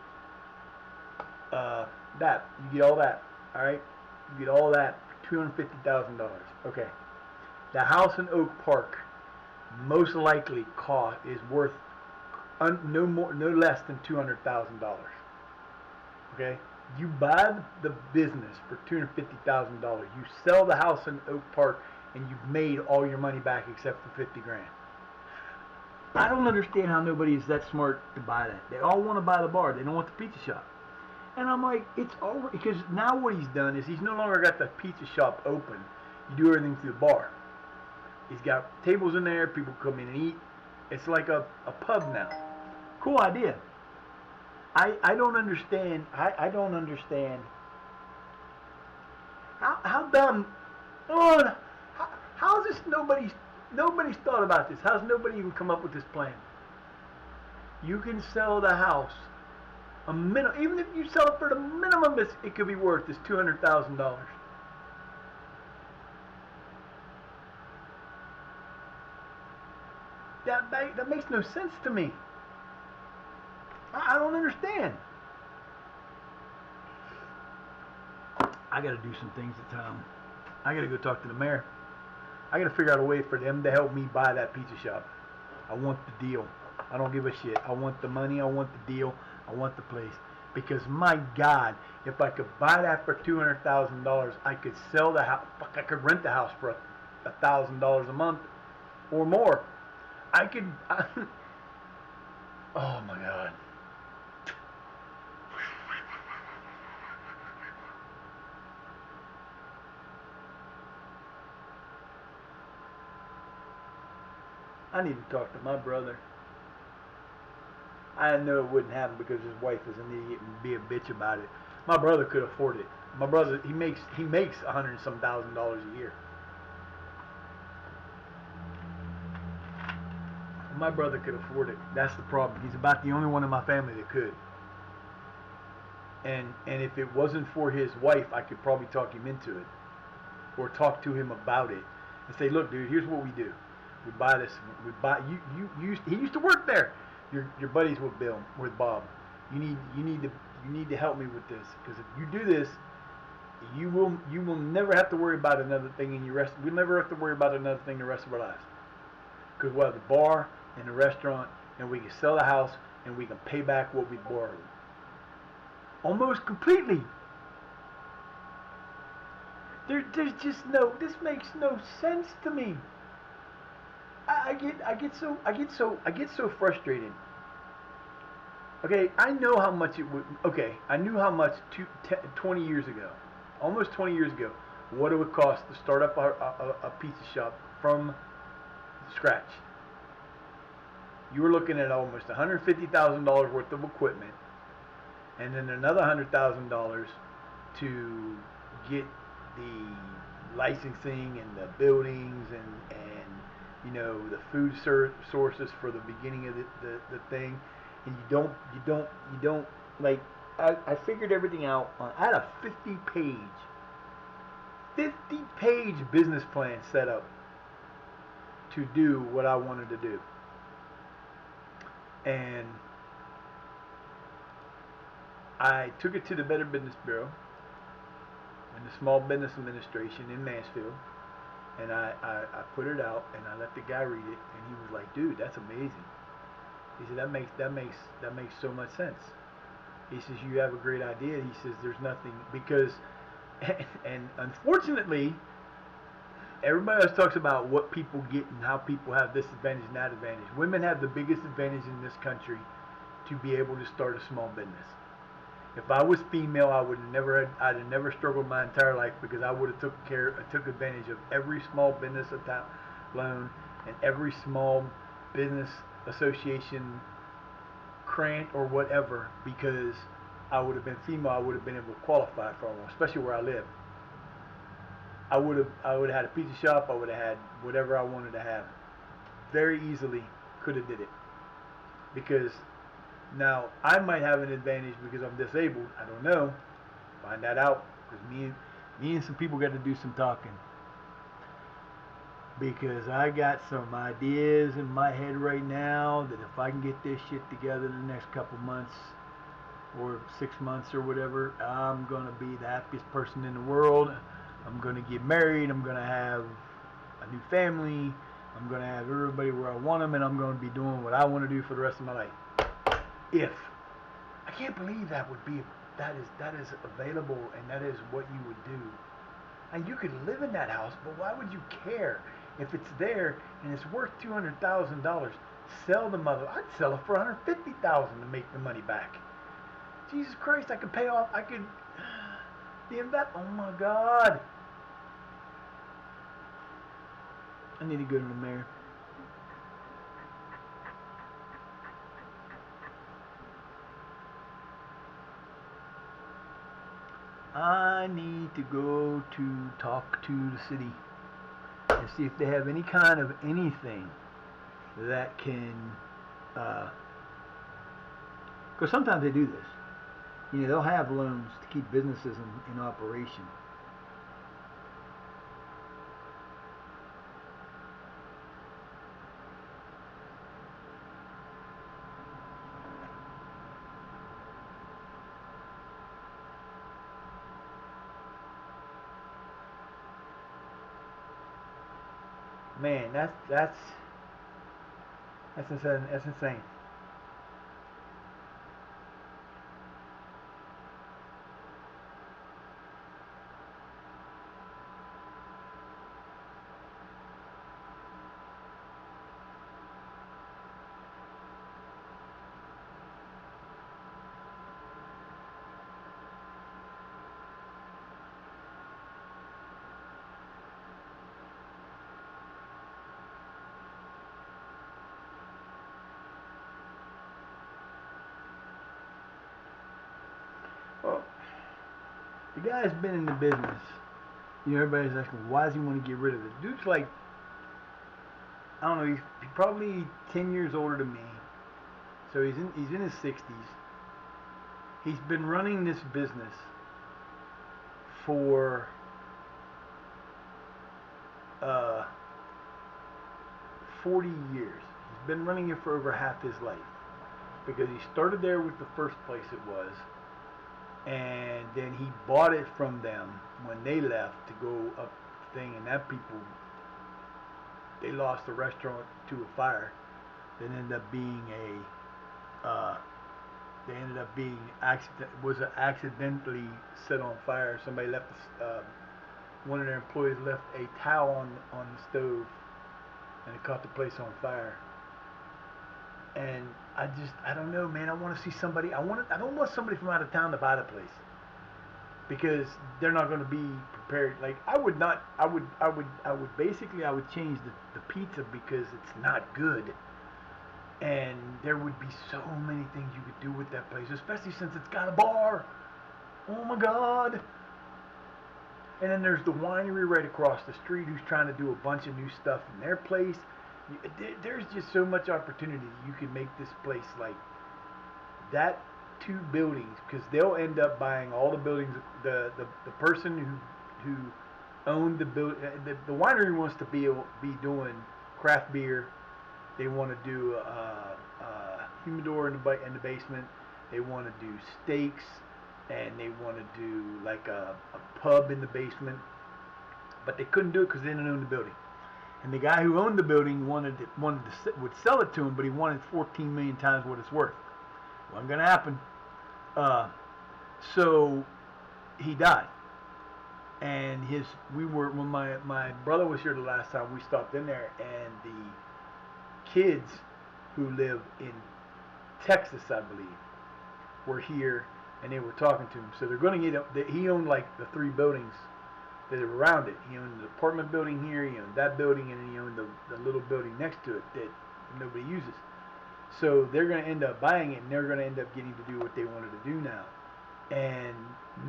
that. You get all that. All right. You get all that for $250,000. Okay. The house in Oak Park most likely is worth no less than $200,000. Okay. You buy the business for $250,000. You sell the house in Oak Park, and you've made all your money back except for 50 grand. I don't understand how nobody is that smart to buy that. They all want to buy the bar. They don't want the pizza shop. And I'm like, it's all because now what he's done is he's no longer got the pizza shop open. You do everything through the bar. He's got tables in there. People come in and eat. It's like a pub now. Cool idea. I don't understand. I don't understand. How dumb? Oh, how is this nobody's thought about this? How's nobody even come up with this plan? You can sell the house even if you sell it for the minimum it could be worth is $200,000. That makes no sense to me. I don't understand. I got to do some things at town. I got to go talk to the mayor. I got to figure out a way for them to help me buy that pizza shop. I want the deal. I don't give a shit. I want the money. I want the deal. I want the place. Because my God, if I could buy that for $200,000, I could sell the house. Fuck, I could rent the house for $1,000 a month or more. I could. Oh my God. I need to talk to my brother. I know it wouldn't happen because his wife is an idiot and be a bitch about it. My brother could afford it. My brother, he makes $100 and some thousand a year. My brother could afford it. That's the problem. He's about the only one in my family that could. And if it wasn't for his wife, I could probably talk him into it, or talk to him about it, and say, look, dude, here's what we do. We buy this. We buy. He used to work there. Your buddies with Bill, with Bob. You need to help me with this, because if you do this, you will never have to worry about another thing in your rest. We'll never have to worry about another thing the rest of our lives. Because we'll have the bar and the restaurant, and we can sell the house, and we can pay back what we borrowed. Almost completely. There's just no. This makes no sense to me. I get so frustrated. Okay, I know how much it would. Okay, I knew how much 20 years ago, almost 20 years ago, what it would cost to start up a pizza shop from scratch. You were looking at almost $150,000 worth of equipment, and then another $100,000 to get the licensing and the buildings and the food sources for the beginning of the thing. And you don't like. I figured everything out. I had a 50-page business plan set up to do what I wanted to do. And I took it to the Better Business Bureau and the Small Business Administration in Mansfield, and I put it out, and I let the guy read it, and he was like, "Dude, that's amazing." He said, that makes so much sense. He says, "You have a great idea." He says, "There's nothing because," and unfortunately, everybody else talks about what people get and how people have this advantage and that advantage. Women have the biggest advantage in this country to be able to start a small business. If I was female, I'd have never struggled my entire life, because I would have took advantage of every small business loan and every small business association grant or whatever, because I would have been female. I would have been able to qualify for one, especially where I live. I would have had a pizza shop. I would have had whatever I wanted to have. Very easily could have did it, because now I might have an advantage because I'm disabled. I don't know. Find that out, because me and some people got to do some talking, because I got some ideas in my head right now that if I can get this shit together in the next couple months or 6 months or whatever, I'm gonna be the happiest person in the world. I'm gonna get married. I'm gonna have a new family. I'm gonna have everybody where I want them, and I'm gonna be doing what I want to do for the rest of my life. If I can't believe that is available, and that is what you would do. And you could live in that house, but why would you care if it's there and it's worth $200,000? Sell the mother. I'd sell it for $150,000 to make the money back. Jesus Christ, I could pay off. The invest. Oh my God. I need to go to the mayor. I need to go to talk to the city and see if they have any kind of anything that can, because sometimes they do this. They'll have loans to keep businesses in operation. man, that's insane. That's insane. Well, the guy's been in the business. You know, everybody's asking, why does he want to get rid of it? Dude's like, I don't know, he's probably 10 years older than me. So he's in his 60s. He's been running this business for uh, 40 years. He's been running it for over half his life. Because he started there with the first place it was. And then he bought it from them when they left to go up the thing. And that people, they lost the restaurant to a fire. That ended up being accidentally set on fire. Somebody left, one of their employees left a towel on the stove, and it caught the place on fire. And I don't know, man. I want to see somebody. I don't want somebody from out of town to buy the place because they're not going to be prepared. Like I would change the pizza because it's not good. And there would be so many things you could do with that place, especially since it's got a bar. Oh my God. And then there's the winery right across the street who's trying to do a bunch of new stuff in their place. There's just so much opportunity. You can make this place like that. Two buildings, because they'll end up buying all the buildings. The person who owned the the winery wants to be doing craft beer. They want to do humidor in the basement. They want to do steaks, and they want to do like a pub in the basement. But they couldn't do it because they didn't own the building. And the guy who owned the building would sell it to him, but he wanted 14 million times what it's worth. Wasn't gonna happen. So he died. And when my brother was here the last time, we stopped in there, and the kids who live in Texas, I believe, were here, and they were talking to him. So they're going to get up. He owned like the three buildings that are around it. He owned the apartment building here, he owned that building, and then he owned the little building next to it that nobody uses. So they're going to end up buying it, and they're going to end up getting to do what they wanted to do now. And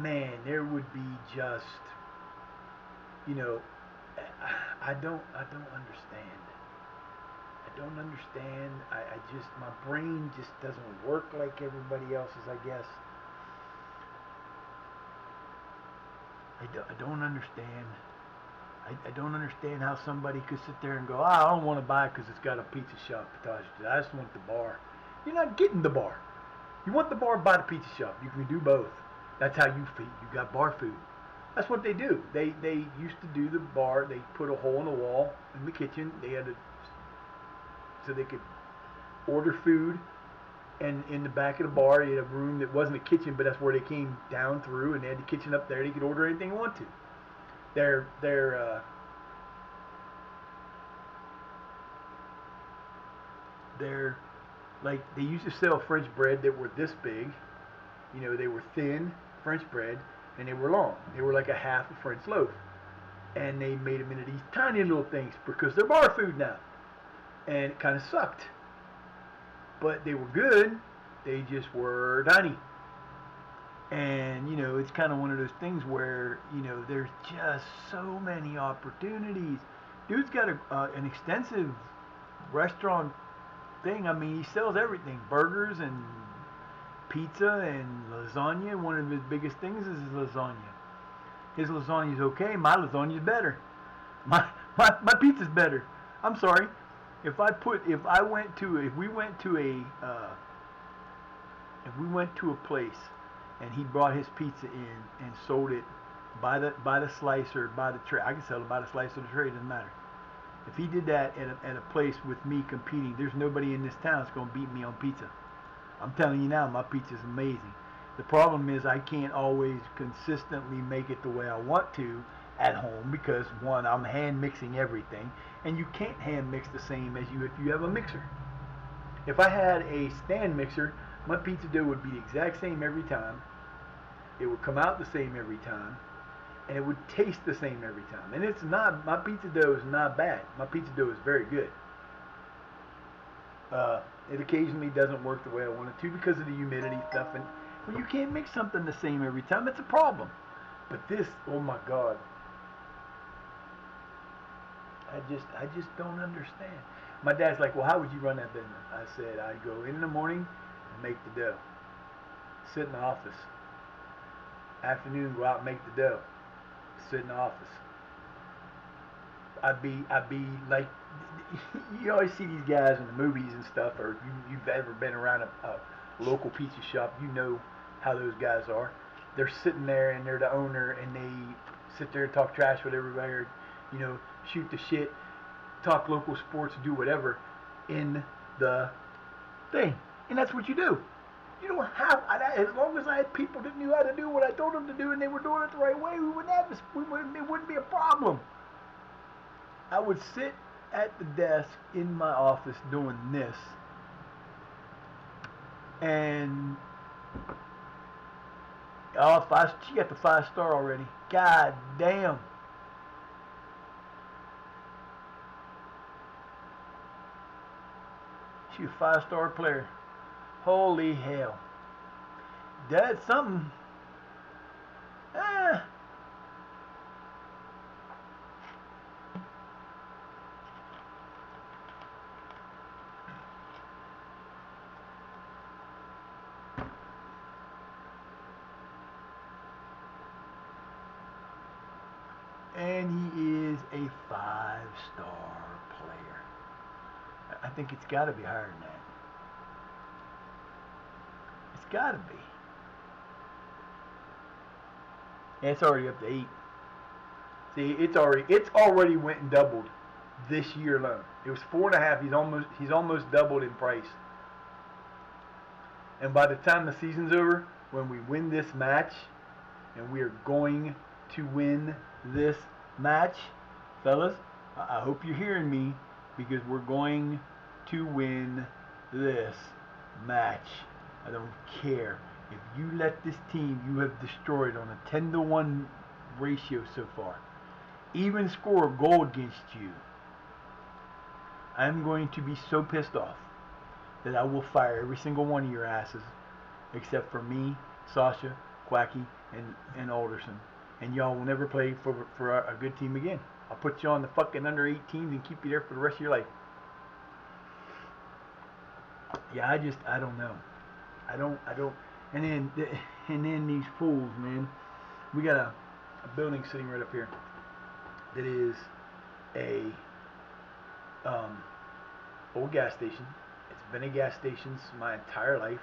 man, there would be just, I don't understand. I don't understand. I just, my brain just doesn't work like everybody else's, I guess. I don't understand. I don't understand how somebody could sit there and go, I don't want to buy it because it's got a pizza shop attached to it. I just want the bar. You're not getting the bar. You want the bar, buy the pizza shop. You can do both. That's how you feed. You got bar food. That's what they do. They used to do the bar. They put a hole in the wall in the kitchen. They had so they could order food. And in the back of the bar, you had a room that wasn't a kitchen, but that's where they came down through, and they had the kitchen up there. They could order anything they want to. They're like, they used to sell French bread that were this big. They were thin French bread, and they were long. They were like a half a French loaf. And they made them into these tiny little things because they're bar food now. And it kind of sucked. But they were good. They just were tiny. And, it's kind of one of those things where, there's just so many opportunities. Dude's got an extensive restaurant thing. I mean, he sells everything. Burgers and pizza and lasagna. One of his biggest things is his lasagna. His lasagna's okay. My lasagna's better. My pizza's better. I'm sorry. If we went to a place and he brought his pizza in and sold it by the slice or by the tray, I can sell it by the slice or the tray, it doesn't matter. If he did that at a place with me competing, there's nobody in this town that's going to beat me on pizza. I'm telling you now, my pizza's amazing. The problem is I can't always consistently make it the way I want to at home because, one, I'm hand mixing everything, and you can't hand mix the same as if you have a mixer. If I had a stand mixer, my pizza dough would be the exact same every time. It would come out the same every time, and it would taste the same every time. And it's not, my pizza dough is not bad. My pizza dough is very good. It occasionally doesn't work the way I want it to because of the humidity stuff, and when you can't mix something the same every time, it's a problem. But this, oh my God, I just don't understand. My dad's like, well, how would you run that business? I said, I'd go in the morning and make the dough. Sit in the office. Afternoon, go out and make the dough. Sit in the office. I'd be like, you always see these guys in the movies and stuff, or you've ever been around a local pizza shop, you know how those guys are. They're sitting there and they're the owner and they sit there and talk trash with everybody, or, you know, shoot the shit, talk local sports, do whatever in the thing. And that's what you do. You don't have, as long as I had people that knew how to do what I told them to do and they were doing it the right way, it wouldn't be a problem. I would sit at the desk in my office doing this, and she got the 5-star already. God damn. She's a 5-star player. Holy hell. That's something. Ah. And he is a 5-star player. I think it's got to be higher than that. It's got to be. And it's already up to 8. See, it's already went and doubled this year alone. It was 4.5. He's almost doubled in price. And by the time the season's over, when we win this match, and we are going to win this match, fellas, I hope you're hearing me, because we're going to win this match. I don't care. If you let this team you have destroyed on a 10-to-1 ratio so far even score a goal against you, I'm going to be so pissed off that I will fire every single one of your asses except for me, Sasha, Quacky, and Alderson. And y'all will never play for a good team again. I'll put you on the fucking under 18s and keep you there for the rest of your life. Yeah, I don't know. I don't. And then these fools, man. We got a building sitting right up here that is a old gas station. It's been a gas station my entire life.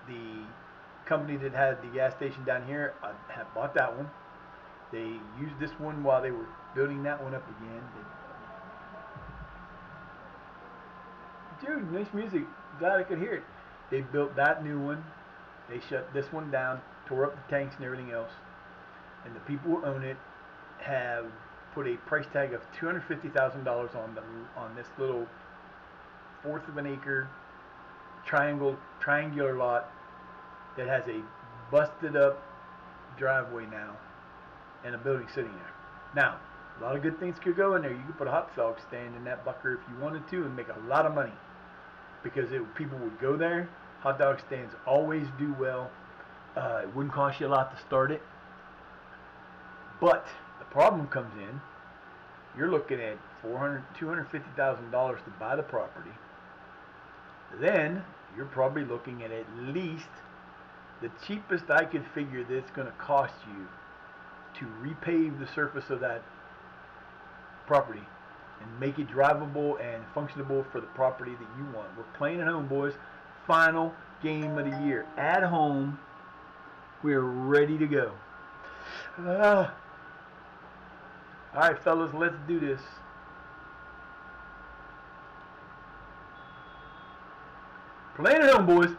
The company that had the gas station down here had bought that one. They used this one while they were building that one up again. Dude, nice music. Glad I could hear it. They built that new one. They shut this one down, tore up the tanks and everything else. And the people who own it have put a price tag of $250,000 on this little 1/4 of an acre triangular lot that has a busted up driveway now and a building sitting there. Now, a lot of good things could go in there. You could put a hot dog stand in that bucker if you wanted to and make a lot of money, because people would go there. Hot dog stands always do well. It wouldn't cost you a lot to start it. But the problem comes in, you're looking at $250,000 to buy the property. Then you're probably looking at least the cheapest I could figure that it's going to cost you to repave the surface of that property and make it drivable and functionable for the property that you want. We're playing at home, boys. Final game of the year. At home, we're ready to go. Alright, fellas, let's do this. Playing it on, boys.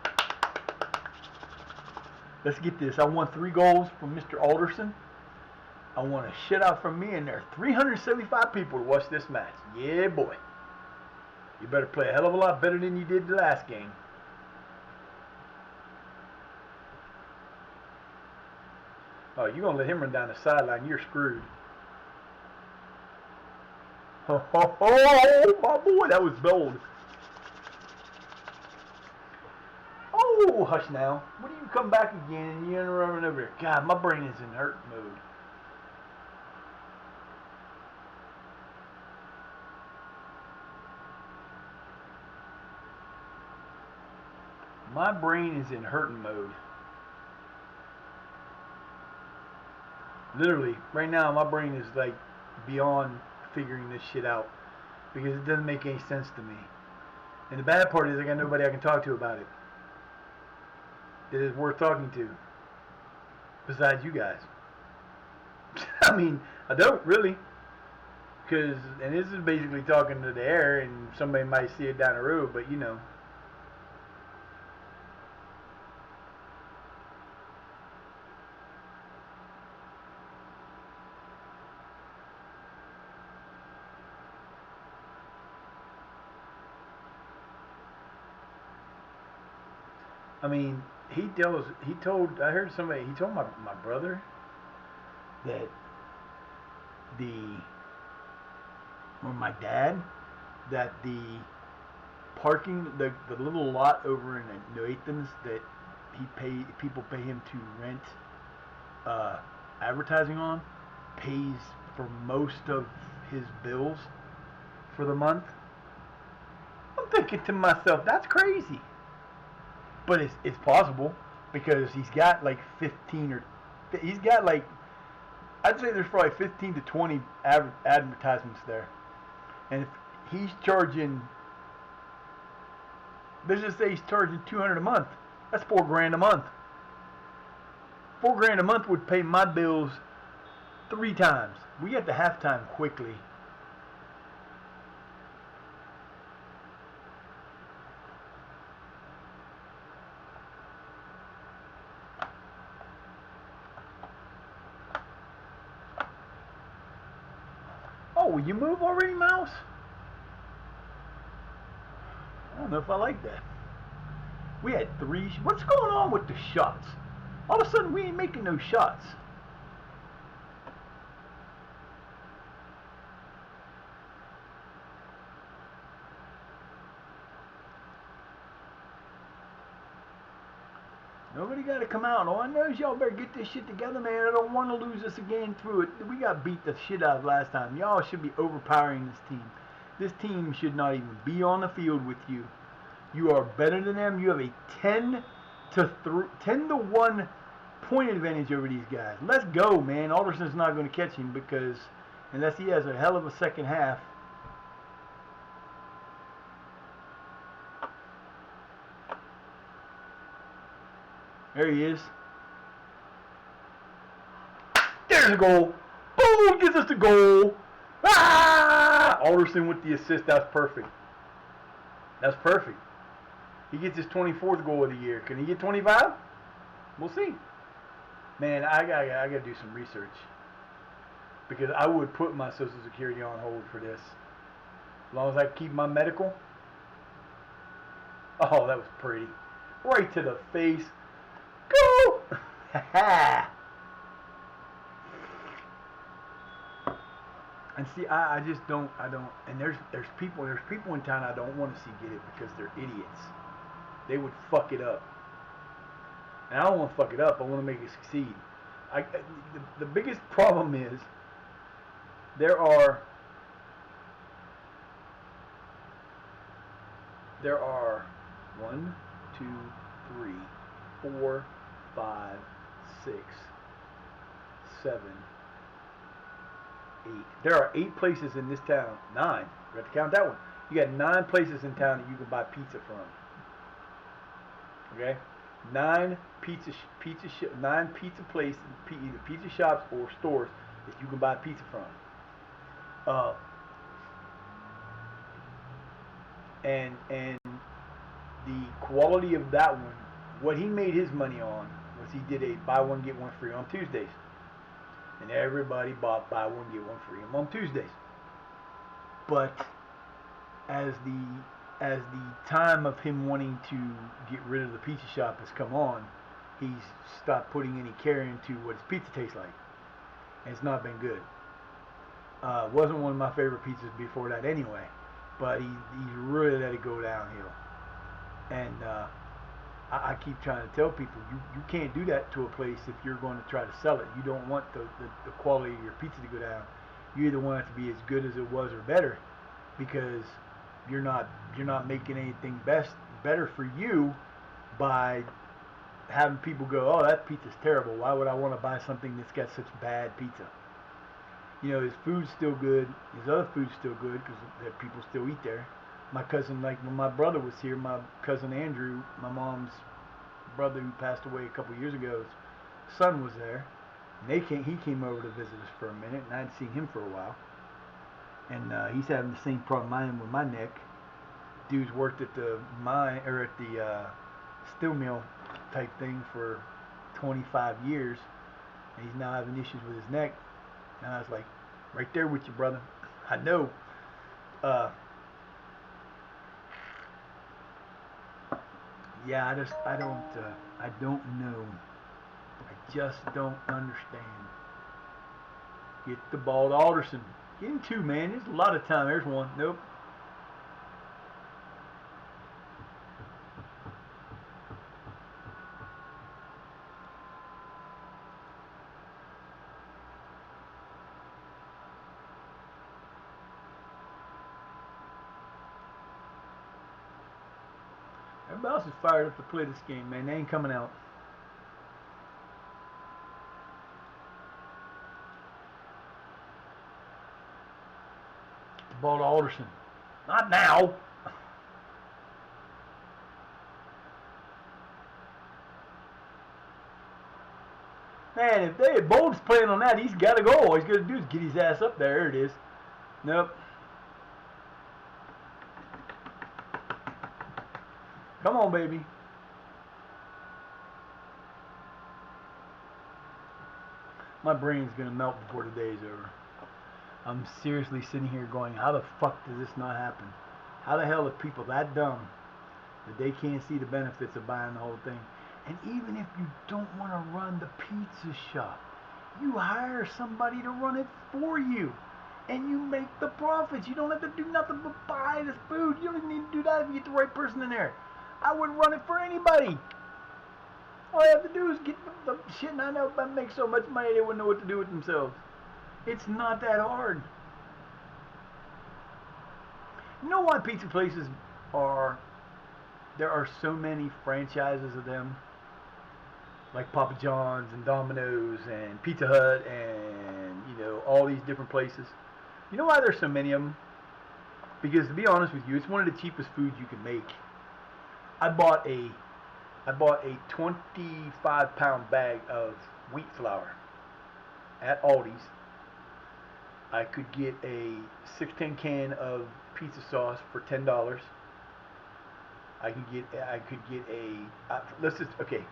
Let's get this. I won 3 goals from Mr. Alderson. I want a shutout from me, and there are 375 people to watch this match. Yeah, boy. You better play a hell of a lot better than you did the last game. Oh, you're going to let him run down the sideline. You're screwed. Oh, my boy, that was bold. Oh, hush now. When do you come back again and you're running over here? God, my brain is in hurt mode. My brain is in hurting mode. Literally, right now, my brain is like beyond figuring this shit out because it doesn't make any sense to me. And the bad part is I got nobody I can talk to about it. It is worth talking to besides you guys. I mean, I don't really, and this is basically talking to the air, and somebody might see it down the road, but you know. I mean, I told my brother that my dad, that the parking, the little lot over in Nathan's that people pay him to rent advertising on, pays for most of his bills for the month. I'm thinking to myself, that's crazy. But it's possible because he's got like 15 or he's got like, I'd say there's probably 15 to 20 advertisements there. And if he's charging, let's just say he's charging $200 a month, that's $4,000 a month. $4,000 a month would pay my bills 3 times. We get to halftime quickly. Oh, will you move already, Mouse? I don't know if I like that. We had 3. What's going on with the shots? All of a sudden, we ain't making no shots. Nobody got to come out. All I know is y'all better get this shit together, man. I don't want to lose this again through it. We got beat the shit out of last time. Y'all should be overpowering this team. This team should not even be on the field with you. You are better than them. You have a 10 to 1 point advantage over these guys. Let's go, man. Alderson's not going to catch him because unless he has a hell of a second half. There he is. There's a goal. Boom! Gets us the goal. Ah! Alderson with the assist. That's perfect. That's perfect. He gets his 24th goal of the year. Can he get 25? We'll see. Man, I gotta do some research because I would put my Social Security on hold for this, as long as I keep my medical. Oh, that was pretty. Right to the face. Go! And see, I just don't, and there's people in town I don't want to see get it because they're idiots. They would fuck it up. And I don't want to fuck it up. I want to make it succeed. The biggest problem is there are 1, 2, 3, 4, 5, 6, 7, 8. There are 8 places in this town. 9. You have to count that one. You got 9 places in town that you can buy pizza from. Okay, 9 pizza places, either pizza shops or stores that you can buy pizza from. Uh, and the quality of that one, what he made his money on was he did a buy one get one free on Tuesdays, and everybody bought buy one get one free on Tuesdays. But as the time of him wanting to get rid of the pizza shop has come on, he's stopped putting any care into what his pizza tastes like, and it's not been good. Wasn't one of my favorite pizzas before that anyway, but he's really let it go downhill. And I keep trying to tell people, you can't do that to a place if you're going to try to sell it. You don't want the quality of your pizza to go down. You either want it to be as good as it was or better, because you're not making anything better for you by having people go, oh, that pizza's terrible. Why would I want to buy something that's got such bad pizza? You know, his food's still good. His other food's still good because people still eat there. My cousin, like when my brother was here, my cousin Andrew, my mom's brother who passed away a couple years ago, his son was there. And he came over to visit us for a minute, and I hadn't seen him for a while. And he's having the same problem I am with my neck. Dude's worked at the mine or at the steel mill type thing for 25 years, and he's now having issues with his neck. And I was like, right there with you, brother. I know. Yeah, I don't know. I just don't understand. Get the ball to Alderson. Get him two, man. There's a lot of time. There's one. Nope. Everybody else is fired up to play this game, man. They ain't coming out. The ball to Alderson. Not now. Man, if Bolden's playing on that, he's got to go. All he's got to do is get his ass up there. There it is. Nope. Come on, baby. My brain's going to melt before the day's over. I'm seriously sitting here going, how the fuck does this not happen? How the hell are people that dumb that they can't see the benefits of buying the whole thing? And even if you don't want to run the pizza shop, you hire somebody to run it for you. And you make the profits. You don't have to do nothing but buy the food. You don't even need to do that if you get the right person in there. I wouldn't run it for anybody. All you have to do is get the shit, and I know if I make so much money they wouldn't know what to do with themselves. It's not that hard. You know why pizza places there are so many franchises of them? Like Papa John's and Domino's and Pizza Hut and, you know, all these different places. You know why there's so many of them? Because to be honest with you, it's one of the cheapest foods you can make. I bought a 25-pound bag of wheat flour at Aldi's. I could get a 610 can of pizza sauce for $10. I could get let's just, okay,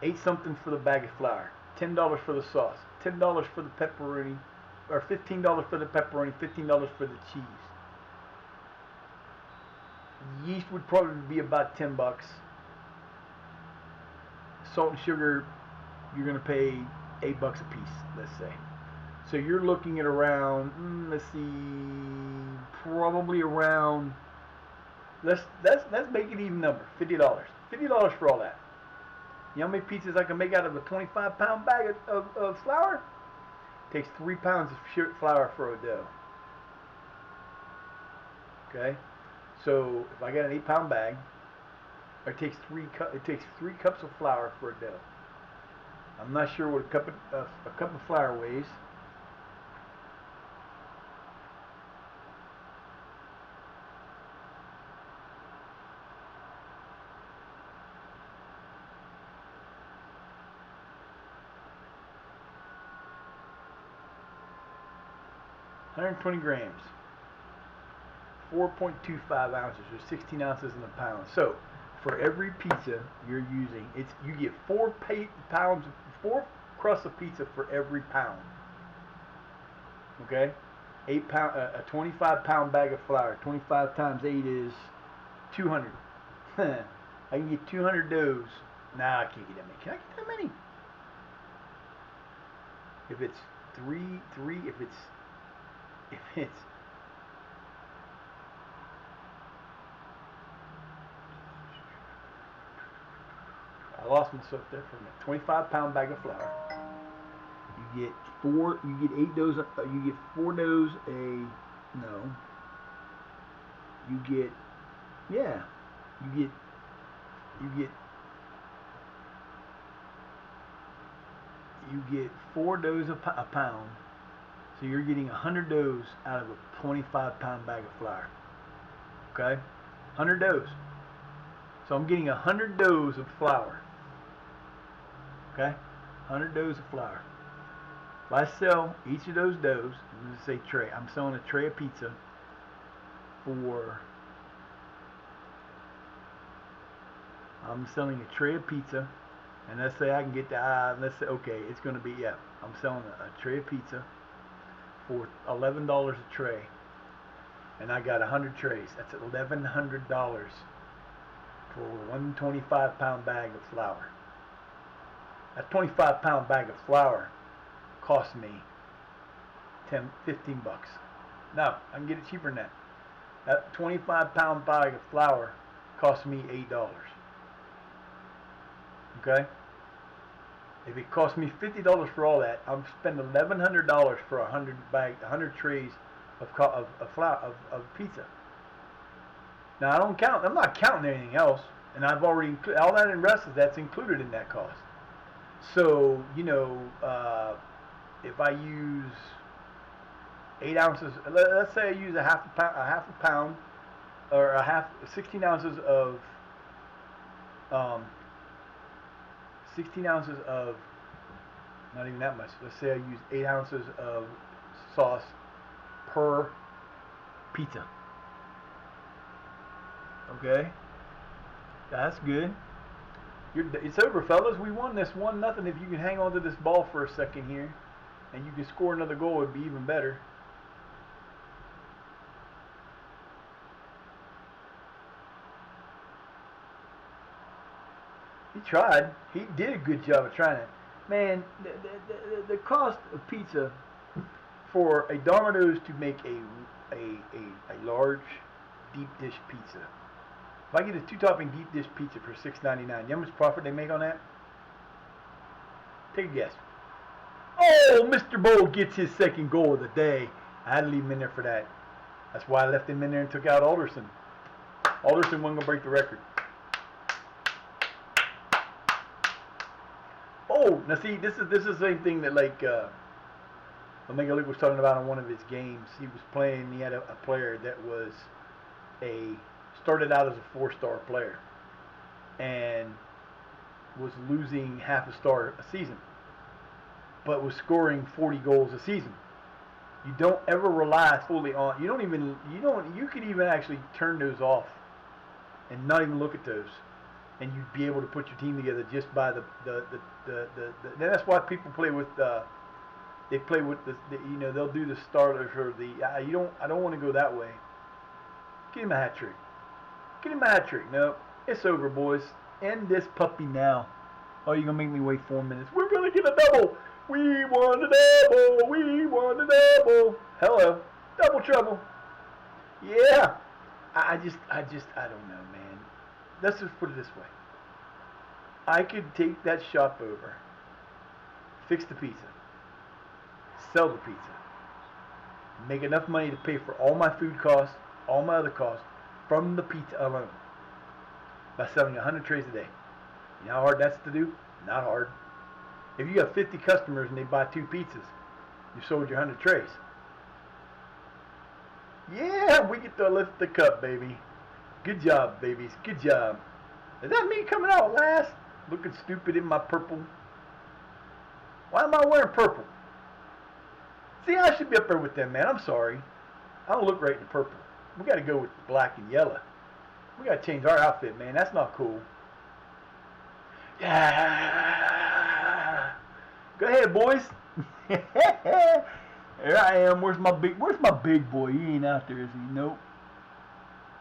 8 something for the bag of flour, $10 for the sauce, $10 for the pepperoni, or $15 for the pepperoni, $15 for the cheese. Yeast would probably be about $10. Salt and sugar, you're gonna pay $8 a piece, let's say. So you're looking at around, let's see, probably around, let's make it even number, $50. $50 for all that. You know how many pizzas I can make out of a 25-pound bag of flour? It takes 3 pounds of flour for a dough. Okay, so if I got an 8-pound bag, it takes 3 cups of flour for a dough. I'm not sure what a cup of flour weighs. 120 grams. 4.25 ounces, or 16 ounces in a pound. So, for every pizza you're using, you get 4 crusts of pizza for every pound. Okay, 8 pound, a 25-pound bag of flour. 25 times 8 is 200. I can get 200 doughs. Nah, I can't get that many. Can I get that many? If it's if it's I lost myself there for a minute. 25-pound bag of flour. You get 8 doughs. You get 4 doughs You get, yeah. You get 4 doughs a pound. So you're getting 100 doughs out of a 25-pound bag of flour. Okay, 100 doughs. So I'm getting 100 doughs of flour. Okay, 100 doughs of flour. If I sell each of those doughs, I'm going to say tray. I'm selling a tray of pizza for. I'm selling a tray of pizza, and let's say I can get the. Let's say it's going to be I'm selling a tray of pizza for $11 a tray, and I got 100 trays. That's $1,100 for one 25-pound bag of flour. That 25-pound bag of flour cost me 15 bucks. No, I can get it cheaper than that. That 25-pound bag of flour cost me $8. Okay? If it cost me $50 for all that, I'm spending $1,100 for 100 trays of pizza. Now I'm not counting anything else, and I've already all that and rest of that's included in that cost. So if I use 8 ounces, let's say I use a half a pound, or 16 ounces of 16 ounces of, not even that much. Let's say I use 8 ounces of sauce per pizza. Okay, that's good. It's over, fellas. We won this 1-0. If you can hang on to this ball for a second here, and you can score another goal, it'd be even better. He tried. He did a good job of trying it. Man, the cost of pizza for a Domino's to make a large deep dish pizza. If I get a 2-topping deep dish pizza for $6.99, you know how much profit they make on that? Take a guess. Oh, Mr. Bowl gets his second goal of the day. I had to leave him in there for that. That's why I left him in there and took out Alderson. Alderson wasn't going to break the record. Oh, now see, this is the same thing that Omega Luke was talking about in one of his games. He was playing. He had a player that was started out as a 4-star player and was losing half a star a season, but was scoring 40 goals a season. You don't ever rely fully on. You could even actually turn those off and not even look at those, and you'd be able to put your team together just by the that's why people play with they play with they'll do the starters or I don't want to go that way. Get him a hat trick. Get him a hat trick. No, it's over, boys. End this puppy now. Oh, you're gonna make me wait 4 minutes. We're gonna get a double. We won a double. We won a double. Hello, double trouble. Yeah. I don't know, man. Let's just put it this way. I could take that shop over, fix the pizza, sell the pizza, make enough money to pay for all my food costs, all my other costs, from the pizza alone, by selling 100 trays a day. You know how hard that's to do? Not hard. If you got 50 customers and they buy 2 pizzas, you sold your 100 trays. Yeah, we get to lift the cup, baby. Good job, babies. Good job. Is that me coming out last? Looking stupid in my purple. Why am I wearing purple? See, I should be up there with them, man. I'm sorry. I don't look right in the purple. We got to go with black and yellow. We got to change our outfit, man. That's not cool. Yeah. Go ahead, boys. Here I am. Where's my big boy? He ain't out there, is he? Nope.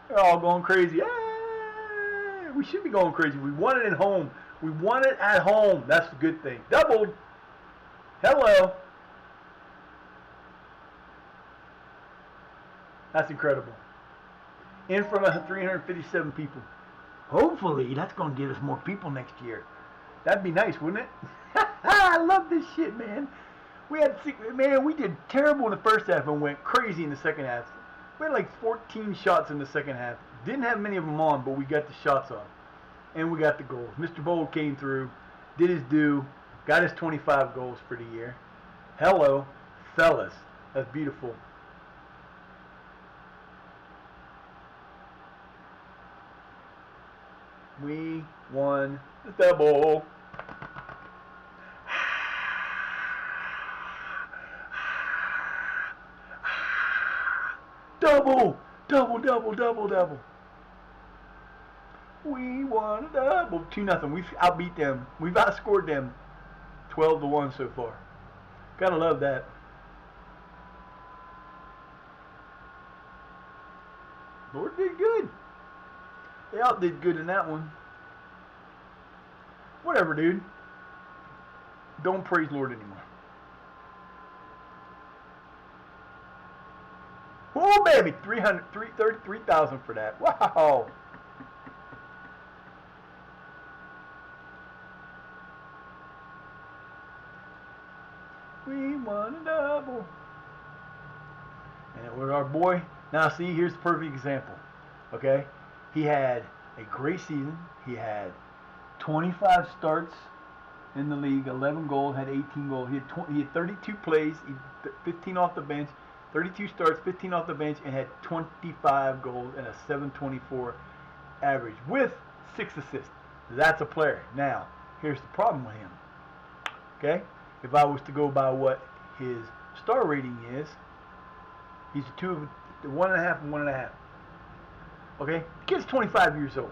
They're all going crazy. Yeah. We should be going crazy. We won it at home. We won it at home. That's the good thing. Doubled. Hello. That's incredible. In front of 357 people. Hopefully, that's going to get us more people next year. That'd be nice, wouldn't it? I love this shit, man. We did terrible in the first half and went crazy in the second half. We had like 14 shots in the second half. Didn't have many of them on, but we got the shots on. And we got the goals. Mr. Bold came through, did his due, got his 25 goals for the year. Hello, fellas. That's beautiful. We won the double. Double, double, double, double, double. We won a double. 2-0. We've outbeat them. We've outscored them 12-1 so far. Gotta love that. Lord did good. They all did good in that one. Whatever, dude. Don't praise Lord anymore. Oh, baby. 333,000 for that. Wow. We won a double. And it was our boy. Now, see, here's the perfect example. Okay? He had a great season. He had 25 starts in the league, 11 goals, had 18 goals. He had 32 plays, 15 off the bench, 32 starts, 15 off the bench, and had 25 goals and a 724 average with 6 assists. That's a player. Now, here's the problem with him. Okay? If I was to go by what his star rating is, he's a 1.5 and 1.5. Okay? The kid's 25 years old.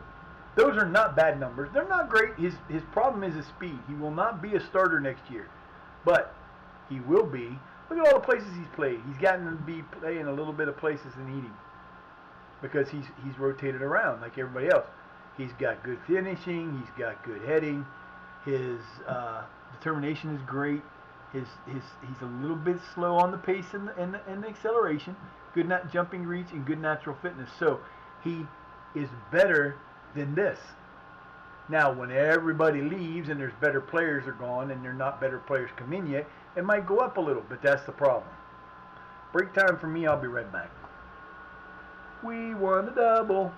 Those are not bad numbers. They're not great. His problem is his speed. He will not be a starter next year. But he will be. Look at all the places he's played. He's gotten to be playing a little bit of places in Eating. Because he's rotated around like everybody else. He's got good finishing. He's got good heading. His determination is great. He's a little bit slow on the pace and the acceleration. Good jumping reach and good natural fitness. So he is better than this. Now, when everybody leaves and there's better players are gone and there are not better players come in yet, it might go up a little, but that's the problem. Break time for me. I'll be right back. We won the double.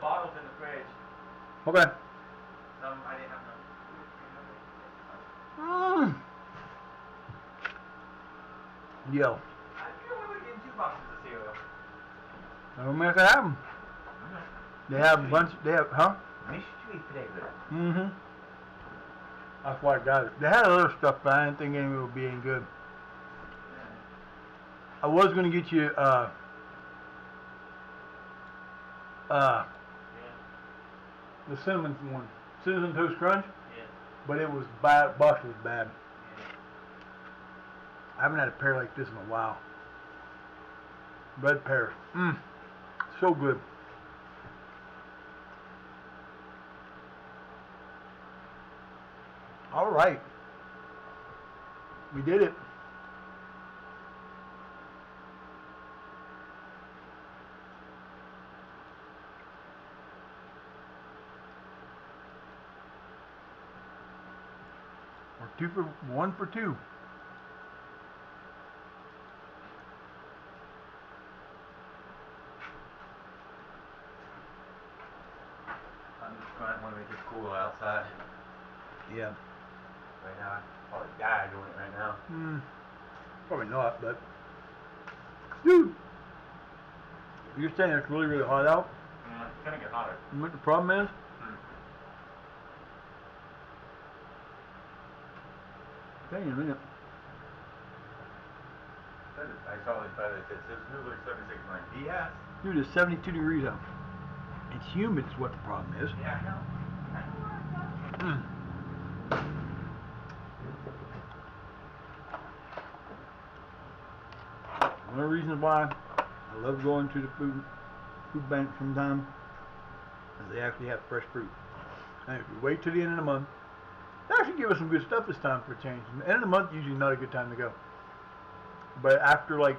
bottles in the fridge. Okay. Some I didn't have none. Yo. I feel we were getting 2 boxes of cereal. I don't make it happen. They have a bunch. They have, huh? Mystery flavor. Mm-hmm. That's why I got it. They had other stuff, but I didn't think any of it would be any good. I was gonna get you Yeah. the cinnamon one, cinnamon toast crunch, Yeah. but it was bad. Box was bad. Yeah. I haven't had a pear like this in a while. Red pear, so good. All right, we did it. We're 1 for 2. I'm just going to make it cool outside. Yeah. Right now, I'd probably die doing it right now. Probably not, but dude, you're saying it's really, really hot out. Yeah, it's gonna get hotter. You know what the problem is? Tell you in a minute. I saw this better. It says Noodler 769 BS. Dude, it's 72 degrees out. It's humid is what the problem is. Yeah, I know. One of the reasons why I love going to the food bank sometimes is they actually have fresh fruit. And if you wait till the end of the month, they actually give us some good stuff this time for a change. The end of the month usually not a good time to go. But after like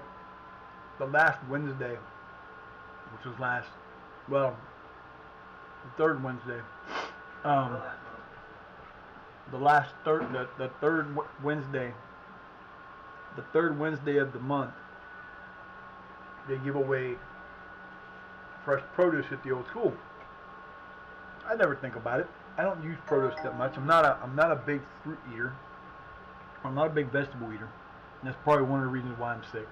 the last Wednesday, which was the third Wednesday, the third Wednesday of the month, they give away fresh produce at the old school. I never think about it. I don't use produce that much. I'm not a big fruit eater. I'm not a big vegetable eater. And that's probably one of the reasons why I'm sick.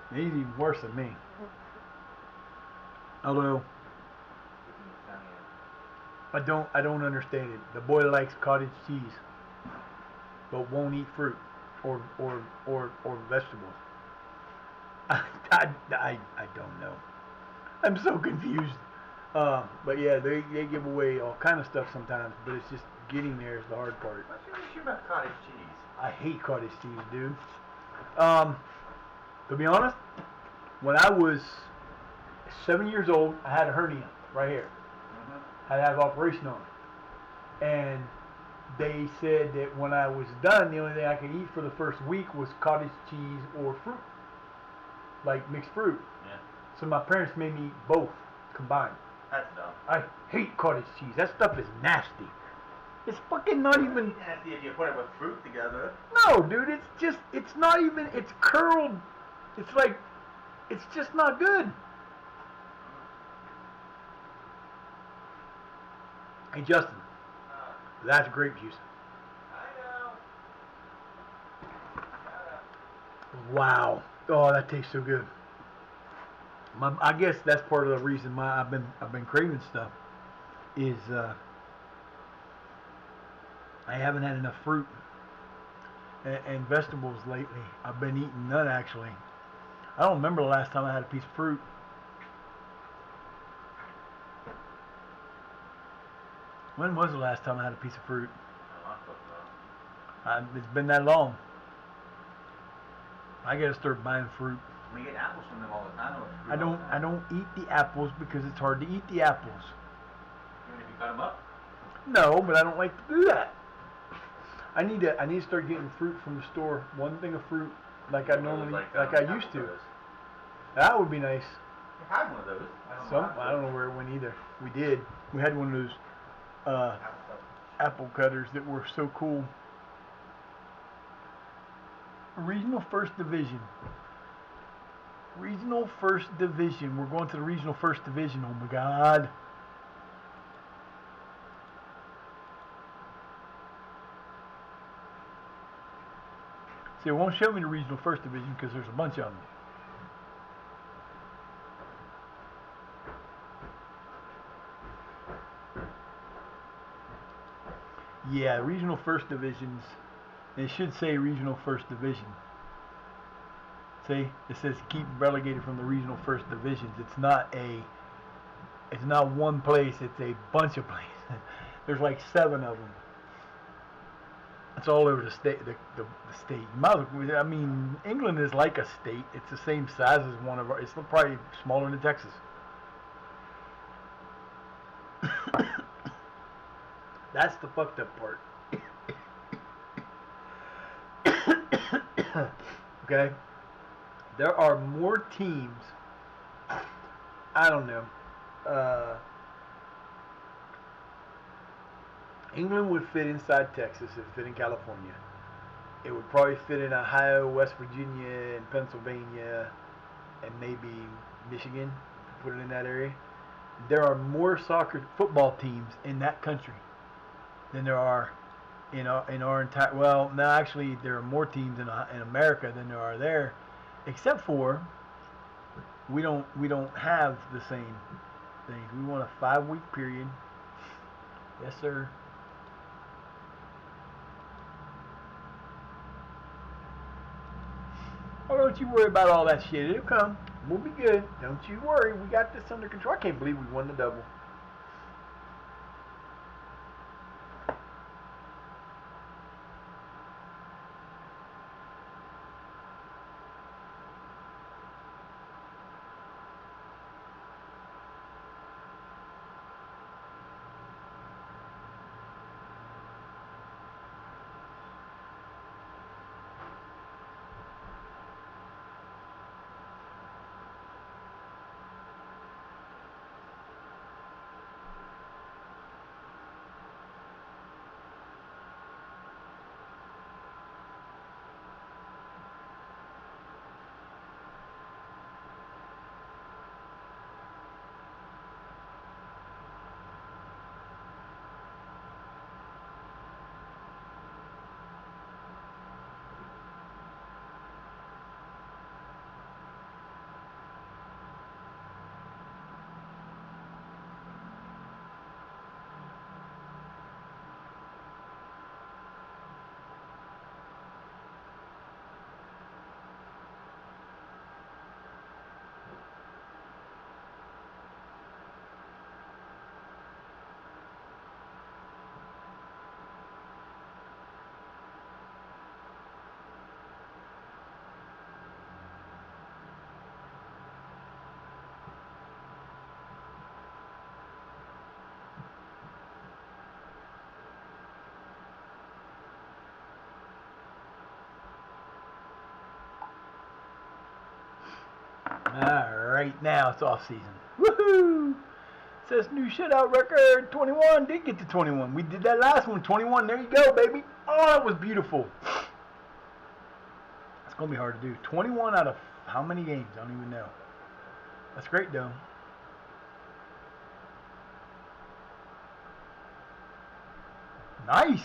And he's even worse than me. Although I don't understand it. The boy likes cottage cheese, but won't eat fruit or vegetables. I don't know. I'm so confused. But yeah, they give away all kind of stuff sometimes, but it's just getting there is the hard part. What's your issue about cottage cheese? I hate cottage cheese, dude. To be honest, when I was 7 years old, I had a hernia right here. I had to have an operation on it. And they said that when I was done, the only thing I could eat for the first week was cottage cheese or fruit. Like mixed fruit. Yeah. So my parents made me eat both combined. That's dumb. I hate cottage cheese. That stuff is nasty. It's fucking not even... Nasty if you put it with fruit together. No, dude, it's not even, it's curled. It's like, it's just not good. Hey, Justin, that's grape juice. I know. Wow. Oh, that tastes so good. I guess that's part of the reason why I've been craving stuff is I haven't had enough fruit and vegetables lately. I've been eating none actually. I don't remember the last time I had a piece of fruit. When was the last time I had a piece of fruit? It's been that long. I gotta start buying fruit. We get apples from them all the time. I don't eat the apples because it's hard to eat the apples. Even if you cut them up? No, but I don't like to do that. I need to start getting fruit from the store. One thing of fruit like I normally like I used to. That would be nice. I had one of those. I don't know where it went either. We did. We had one of those apple cutters that were so cool. Regional First Division. Regional First Division. We're going to the Regional First Division. Oh my God. See, it won't show me the Regional First Division because there's a bunch of them. Yeah, Regional First Divisions. It should say Regional First Division. See, it says keep relegated from the Regional First Divisions. It's not one place. It's a bunch of places. There's like 7 of them. It's all over the state. The state. I mean, England is like a state. It's the same size as one of our. It's probably smaller than Texas. That's the fucked up part. Okay? There are more teams. I don't know. England would fit inside Texas. It would fit in California. It would probably fit in Ohio, West Virginia, and Pennsylvania, and maybe Michigan. Put it in that area. There are more football teams in that country than there are in our entire. Well, no, actually, there are more teams in America than there are there, except for we don't have the same things. We want a 5-week period. Yes, sir. Oh, don't you worry about all that shit. It'll come. We'll be good. Don't you worry. We got this under control. I can't believe we won the double. Alright, now it's off season. Woohoo! Says new shutout record 21. Did get to 21. We did that last one. 21. There you go, baby. Oh, it was beautiful. It's going to be hard to do. 21 out of how many games? I don't even know. That's great, though. Nice.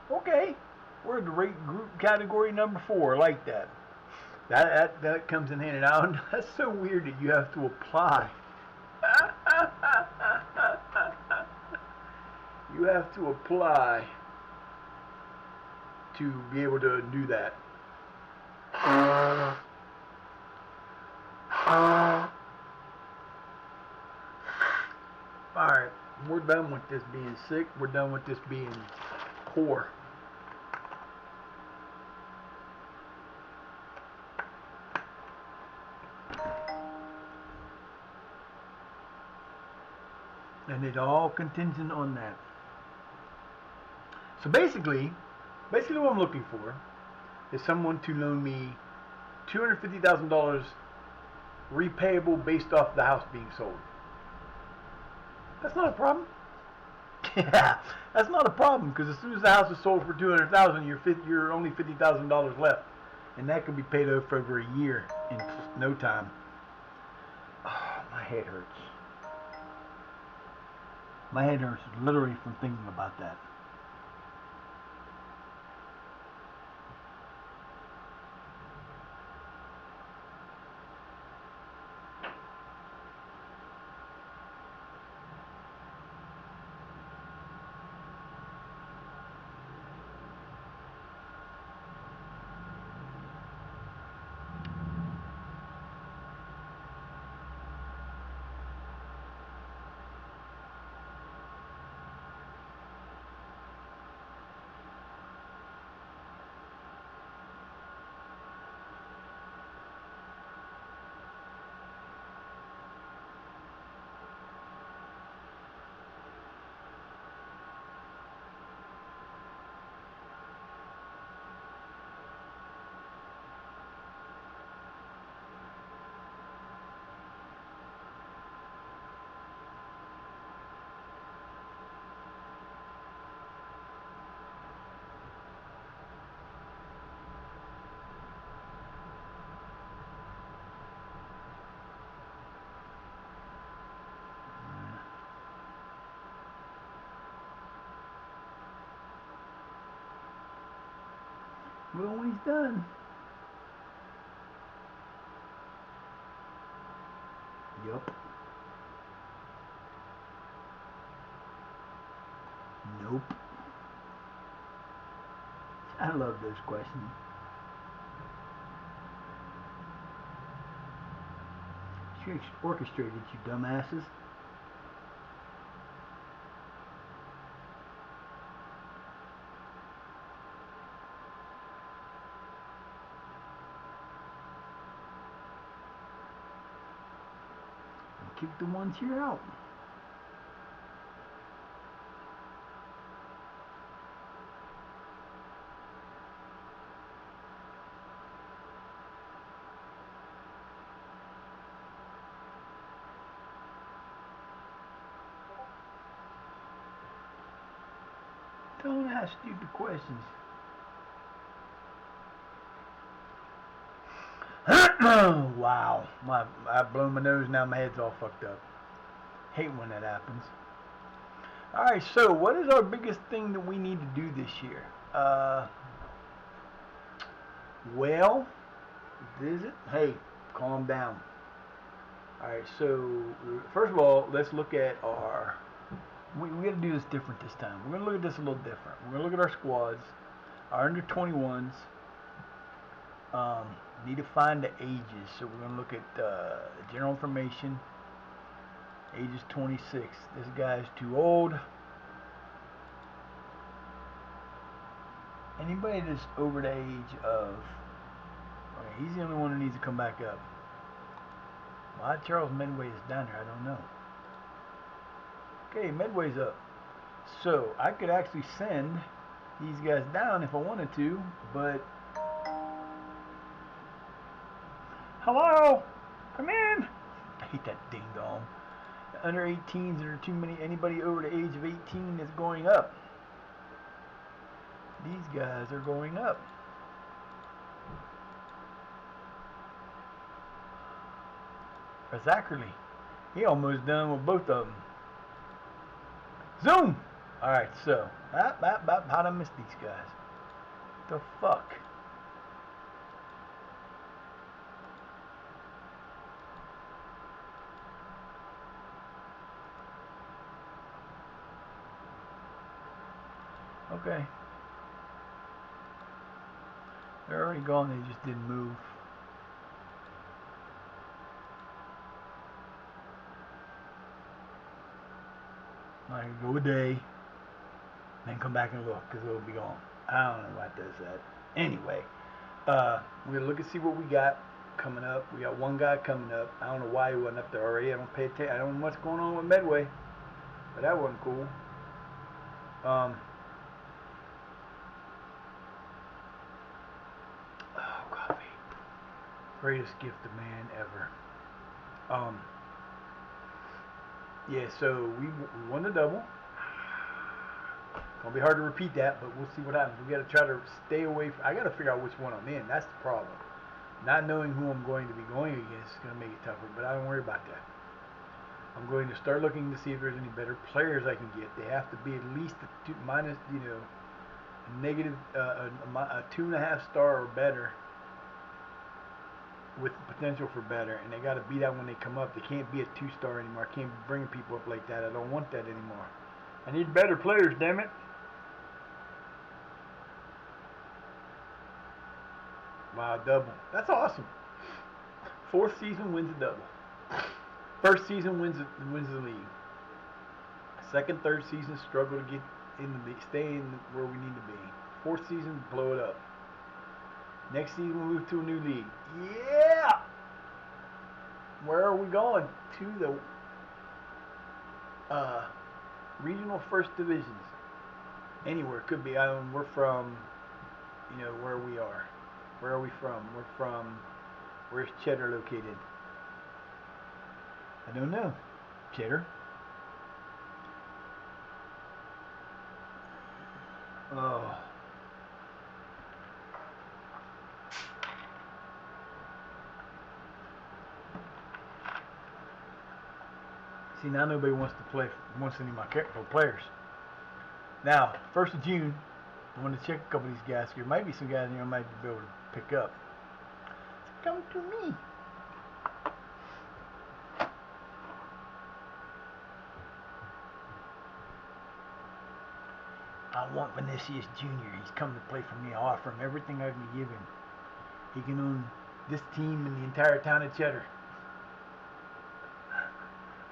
Okay. We're the rate group category number 4. I like that. That comes in handy. Now, that's so weird that you have to apply. You have to apply to be able to do that. Alright, we're done with this being sick. We're done with this being poor. And it all contingent on that. So basically what I'm looking for is someone to loan me $250,000 repayable based off the house being sold. That's not a problem. Yeah, that's not a problem because as soon as the house is sold for $200,000, you're only $50,000 left, and that could be paid off for over a year in no time. Oh, my head hurts. My head hurts literally from thinking about that. Well, when he's done. Yup. Nope. I love those questions. She orchestrated, you dumbasses. Kick the ones here out. Don't ask stupid questions. Wow. I've blown my nose, now my head's all fucked up. Hate when that happens. Alright, so what is our biggest thing that we need to do this year? Well, visit. Hey, calm down. Alright, so first of all, let's look at our. We got to do this different this time. We're going to look at this a little different. We're going to look at our squads, our under 21s. Need to find the ages. So we're going to look at general information. Ages 26. This guy's too old. Anybody that's over the age of. Okay, he's the only one who needs to come back up. Why Charles Medway is down there, I don't know. Okay, Medway's up. So I could actually send these guys down if I wanted to, but. Hello? Come in! I hate that ding dong. Under 18s, there are too many. Anybody over the age of 18 is going up. These guys are going up. For Zachary, he almost done with both of them. Zoom! Alright, so, how'd I miss these guys? The fuck? Okay. They're already gone, they just didn't move. I can go a day, then come back and look, because it'll be gone. I don't know why it does that. Anyway, we're going to look and see what we got coming up. We got one guy coming up. I don't know why he wasn't up there already. I don't pay attention. I don't know what's going on with Medway, but that wasn't cool. Oh, coffee. Greatest gift to man ever. Yeah, so we won the double. Gonna be hard to repeat that, but we'll see what happens. We got to try to stay away. I got to figure out which one I'm in. That's the problem. Not knowing who I'm going to be going against is gonna make it tougher. But I don't worry about that. I'm going to start looking to see if there's any better players I can get. They have to be at least a negative, a 2.5 star or better, with the potential for better, and they got to be that when they come up. They can't be a 2-star anymore. I can't be bringing people up like that. I don't want that anymore. I need better players, damn it. Wow, double. That's awesome. 4th season wins a double. 1st season wins the league. 2nd, 3rd season struggle to get in the league, stay in where we need to be. 4th season, blow it up. Next season, we move to a new league. Yeah! Where are we going? To the regional 1st divisions. Anywhere. Could be. We're from, where we are. Where are we from? We're from, where's Cheddar located? I don't know. Cheddar. Oh. See, now nobody wants any of my players. Now, 1st of June, I want to check a couple of these guys. There might be some guys in here I might be able to pick up. Come to me. I want Vinicius Jr. He's come to play for me. I'll offer him everything I can give him. He can own this team and the entire town of Cheddar.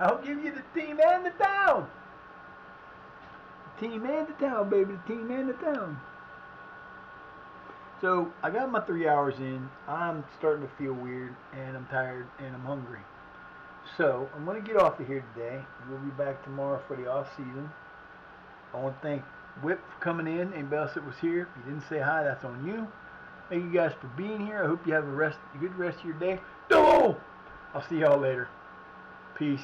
I'll give you the team and the town. The team and the town, baby. The team and the town. So, I got my 3 hours in. I'm starting to feel weird, and I'm tired, and I'm hungry. So, I'm going to get off of here today. We'll be back tomorrow for the off season. I want to thank Whip for coming in. Anybody else that was here, if you didn't say hi, that's on you. Thank you guys for being here. I hope you have a good rest of your day. No! I'll see y'all later. Peace.